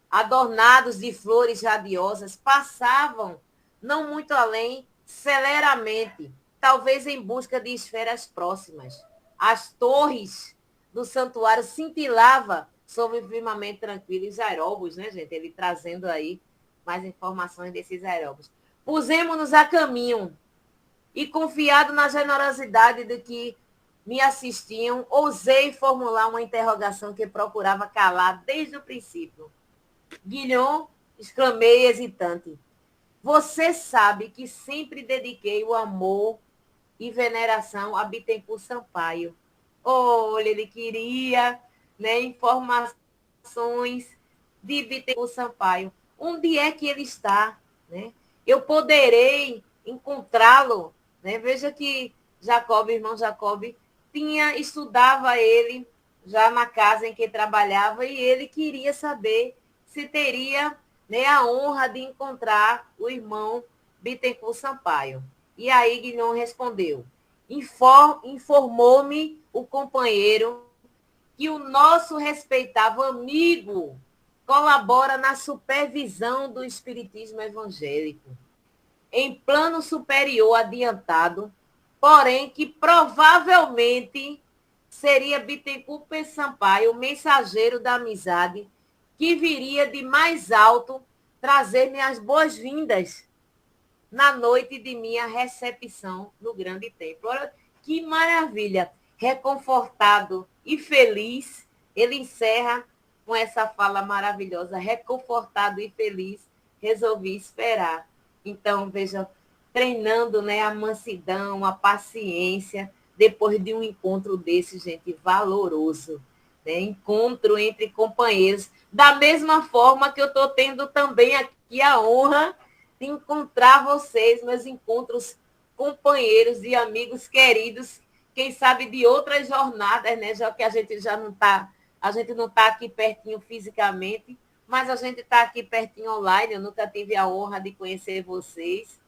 B: adornados de flores radiosas, passavam, não muito além, celeramente, talvez em busca de esferas próximas. As torres do santuário cintilavam sobre o firmamento tranquilo e os aeróbos, né, gente? Ele trazendo aí mais informações desses aeróbos. Pusemos-nos a caminho e, confiado na generosidade de que me assistiam, ousei formular uma interrogação que procurava calar desde o princípio. Guilherme, exclamei hesitante, você sabe que sempre dediquei o amor e veneração a Bittencourt Sampaio. Olha, ele queria, né, informações de Bittencourt Sampaio. Onde é que ele está? Né? Eu poderei encontrá-lo. Né? Veja que Jacob, irmão Jacob, estudava ele já na casa em que trabalhava e ele queria saber se teria, né, a honra de encontrar o irmão Bittencourt Sampaio. E aí Guilherme respondeu, informou-me o companheiro que o nosso respeitável amigo colabora na supervisão do espiritismo evangélico, em plano superior adiantado, porém que provavelmente seria Bittencourt Sampaio, o mensageiro da amizade, que viria de mais alto trazer-me as boas-vindas na noite de minha recepção no grande templo. Olha que maravilha! Reconfortado e feliz, ele encerra com essa fala maravilhosa. Reconfortado e feliz, resolvi esperar. Então, veja, treinando, né, a mansidão, a paciência, depois de um encontro desse, gente, valoroso. Né? Encontro entre companheiros. Da mesma forma que eu estou tendo também aqui a honra de encontrar vocês, meus encontros companheiros e amigos queridos, quem sabe de outras jornadas, né? Já que a gente não está aqui pertinho fisicamente, mas a gente está aqui pertinho online, eu nunca tive a honra de conhecer vocês,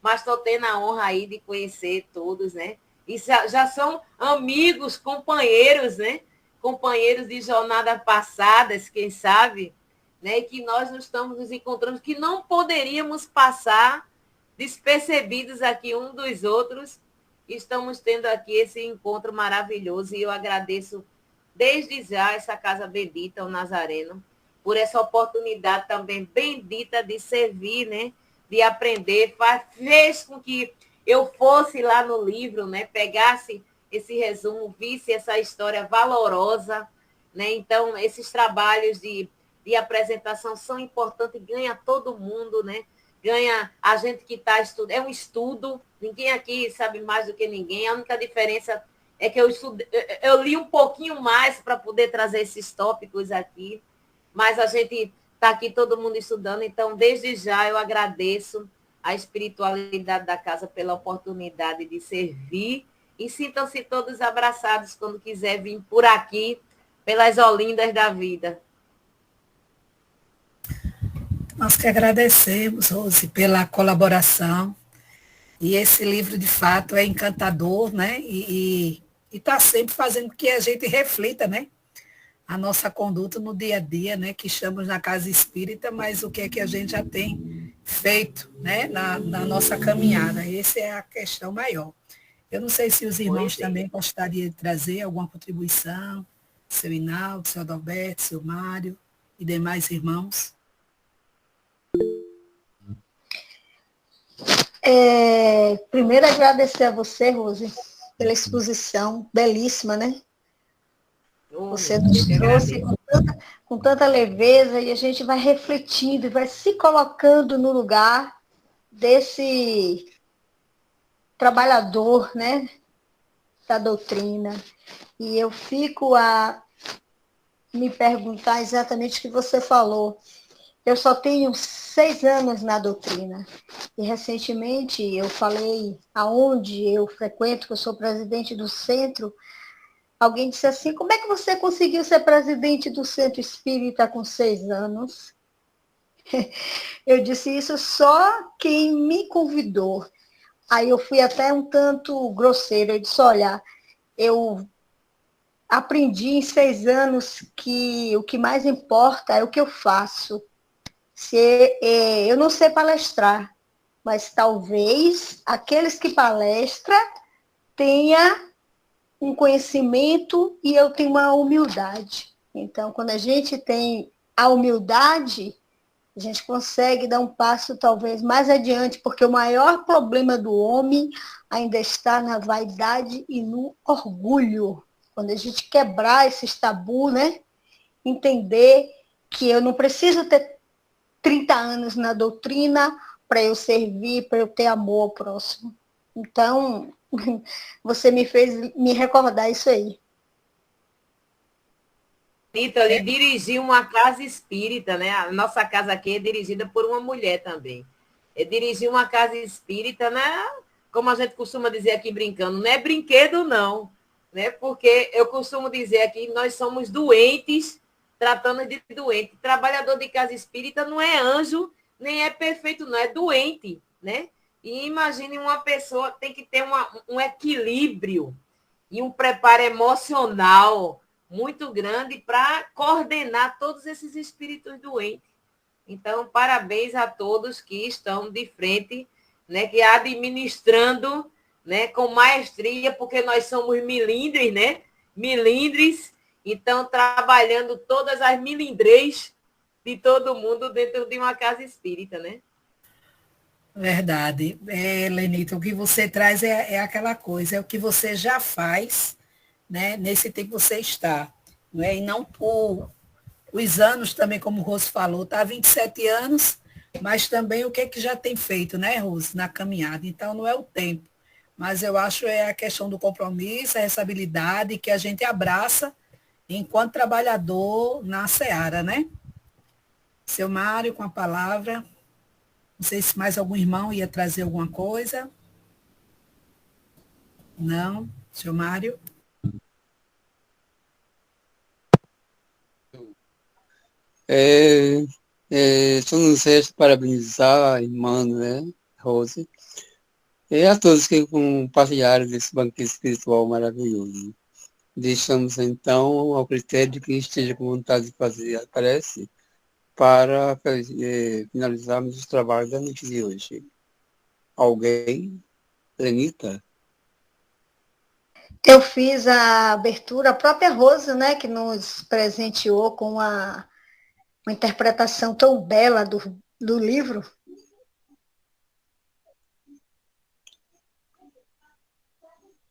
B: mas estou tendo a honra aí de conhecer todos, né? E já são amigos, companheiros, né? Companheiros de jornadas passadas, quem sabe, né? E que nós não estamos nos encontrando, que não poderíamos passar despercebidos aqui um dos outros. Estamos tendo aqui esse encontro maravilhoso e eu agradeço desde já essa Casa Bendita, o Nazareno, por essa oportunidade também bendita de servir, né? De aprender, fez com que eu fosse lá no livro, né? Pegasse esse resumo, visse essa história valorosa, né? Então, esses trabalhos de apresentação são importantes, ganha todo mundo, né? Ganha a gente que está estudando, é um estudo, ninguém aqui sabe mais do que ninguém, a única diferença é que eu li um pouquinho mais para poder trazer esses tópicos aqui, mas a gente está aqui todo mundo estudando, então desde já eu agradeço a espiritualidade da casa pela oportunidade de servir e sintam-se todos abraçados quando quiser vir por aqui, pelas Olindas da vida.
C: Nós que agradecemos, Rose, pela colaboração. E esse livro, de fato, é encantador, né? E está sempre fazendo que a gente reflita, né? A nossa conduta no dia a dia, né? Que estamos na casa espírita, mas o que é que a gente já tem feito, né? Na nossa caminhada. Essa é a questão maior. Eu não sei se os irmãos também gostariam de trazer alguma contribuição, seu Hinaldo, seu Adalberto, seu Mário e demais irmãos.
D: Primeiro, agradecer a você, Rose, pela exposição belíssima, né? Você nos trouxe com tanta leveza e a gente vai refletindo e vai se colocando no lugar desse trabalhador, né, da doutrina. E eu fico a me perguntar exatamente o que você falou. Eu só tenho 6 anos na doutrina. E recentemente eu falei aonde eu frequento, que eu sou presidente do centro. Alguém disse assim, como é que você conseguiu ser presidente do Centro Espírita com 6 anos? Eu disse, isso só quem me convidou. Aí eu fui até um tanto grosseira. Eu disse, olha, eu aprendi em 6 anos que o que mais importa é o que eu faço. Eu não sei palestrar, mas talvez aqueles que palestram tenham um conhecimento e eu tenho uma humildade. Então, quando a gente tem a humildade, a gente consegue dar um passo talvez mais adiante, porque o maior problema do homem ainda está na vaidade e no orgulho. Quando a gente quebrar esses tabus, né? Entender que eu não preciso ter 30 anos na doutrina para eu servir, para eu ter amor ao próximo. Então, você me fez me recordar isso aí.
B: Ele dirigiu uma casa espírita, né? A nossa casa aqui é dirigida por uma mulher também. Ele dirigiu uma casa espírita, né? Como a gente costuma dizer aqui brincando, não é brinquedo não, né? Porque eu costumo dizer aqui, nós somos doentes, tratando de doente. Trabalhador de casa espírita não é anjo, nem é perfeito, não, é doente, né? E imagine uma pessoa tem que ter um equilíbrio e um preparo emocional muito grande para coordenar todos esses espíritos doentes. Então, parabéns a todos que estão de frente, né, que administrando, né, com maestria, porque nós somos milindres, né? Milindres, então trabalhando todas as milindrez de todo mundo dentro de uma casa espírita, né?
C: Verdade. Lenita, o que você traz é aquela coisa, é o que você já faz, né, nesse tempo que você está. Não é? E não por os anos também, como o Rose falou, está há 27 anos, mas também o que é que já tem feito, né, Rose, na caminhada. Então, não é o tempo, mas eu acho a questão do compromisso, a responsabilidade que a gente abraça enquanto trabalhador na seara, né? Seu Mário, com a palavra. Não sei se mais algum irmão ia trazer alguma coisa. Não? Seu Mário?
E: É, só nos resta parabenizar a irmã, né, Rose, e a todos que compartilharam desse banquete espiritual maravilhoso. Deixamos então ao critério de quem esteja com vontade de fazer a prece para finalizarmos os trabalhos da noite de hoje. Alguém? Lenita?
D: Eu fiz a abertura, a própria Rosa, né, que nos presenteou com uma interpretação tão bela do livro.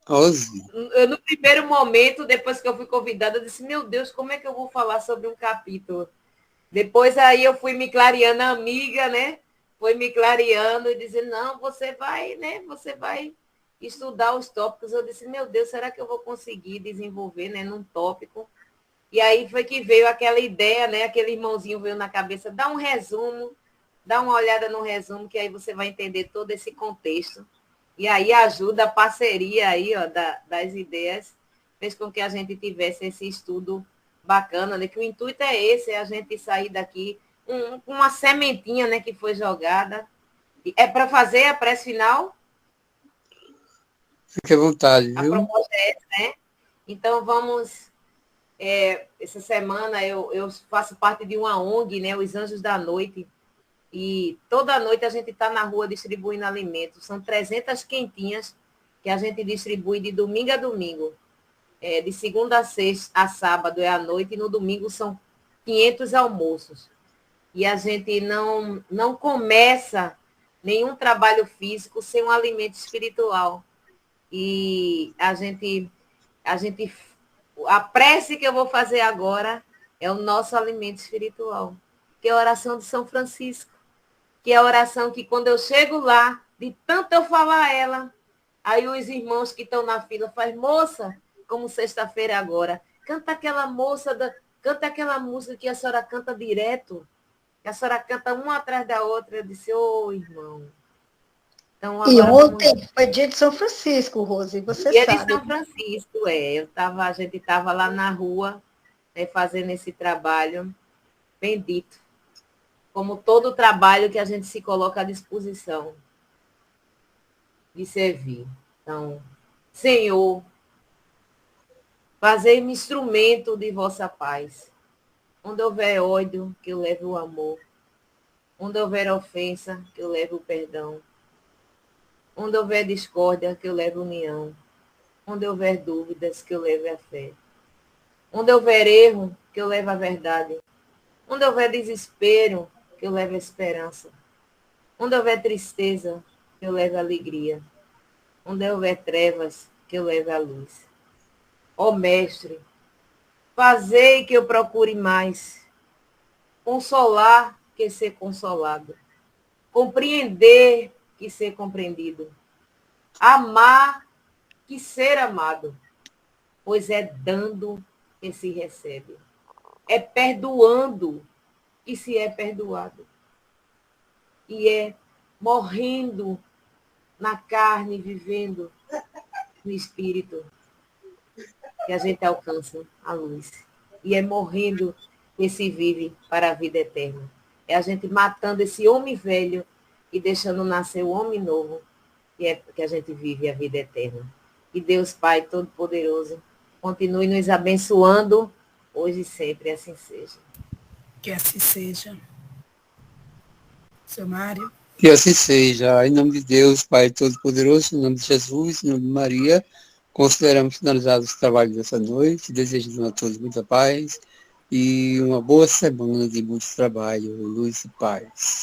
E: Rose?
B: Eu, no primeiro momento, depois que eu fui convidada, eu disse, meu Deus, como é que eu vou falar sobre um capítulo? Depois aí eu fui me clareando, a amiga, né? Foi me clareando e dizendo, não, você vai, né? Você vai estudar os tópicos. Eu disse, meu Deus, será que eu vou conseguir desenvolver, né, num tópico? E aí foi que veio aquela ideia, né? Aquele irmãozinho veio na cabeça, dá um resumo, dá uma olhada no resumo, que aí você vai entender todo esse contexto. E aí ajuda a parceria aí, ó, das ideias, fez com que a gente tivesse esse estudo bacana, né? Que o intuito é esse, é a gente sair daqui uma sementinha, né, que foi jogada. É para fazer a prece final?
E: Fique à vontade,
B: A
E: viu?
B: proposta é essa, né? Então vamos. Essa semana eu faço parte de uma ONG, né, Os Anjos da Noite, e toda noite a gente está na rua distribuindo alimentos. São 300 quentinhas que a gente distribui de domingo a domingo. De segunda a sexta, a sábado é à noite, e no domingo são 500 almoços. E a gente não começa nenhum trabalho físico sem um alimento espiritual. E a prece que eu vou fazer agora é o nosso alimento espiritual, que é a oração de São Francisco, que é a oração que quando eu chego lá, de tanto eu falar ela, aí os irmãos que estão na fila fazem, moça, como sexta-feira agora, canta aquela canta aquela música que a senhora canta direto, que a senhora canta uma atrás da outra. Eu disse, ô irmão. Então,
D: E
B: agora
D: ontem foi dia de São Francisco, Rose, você
B: Dia de
D: sabe.
B: São Francisco, a gente estava lá na rua, né, fazendo esse trabalho bendito, como todo trabalho que a gente se coloca à disposição de servir. Então, Senhor, fazei-me instrumento de vossa paz. Onde houver ódio, que eu leve o amor. Onde houver ofensa, que eu leve o perdão. Onde houver discórdia, que eu leve união. Onde houver dúvidas, que eu leve a fé. Onde houver erro, que eu leve a verdade. Onde houver desespero, que eu leve a esperança. Onde houver tristeza, que eu leve a alegria. Onde houver trevas, que eu leve a luz. Ó Mestre, fazei que eu procure mais. Consolar que ser consolado. Compreender que ser compreendido. Amar que ser amado. Pois é dando que se recebe. É perdoando que se é perdoado. E é morrendo na carne, vivendo no espírito, que a gente alcança a luz. E é morrendo que se vive para a vida eterna. É a gente matando esse homem velho e deixando nascer o homem novo, e é que a gente vive a vida eterna. E Deus Pai Todo-Poderoso continue nos abençoando, hoje e sempre, assim seja.
C: Que assim seja. Seu Mário.
E: Que assim seja. Em nome de Deus, Pai Todo-Poderoso, em nome de Jesus, em nome de Maria, consideramos finalizados os trabalhos dessa noite, desejando a todos muita paz e uma boa semana de muito trabalho, luz e paz.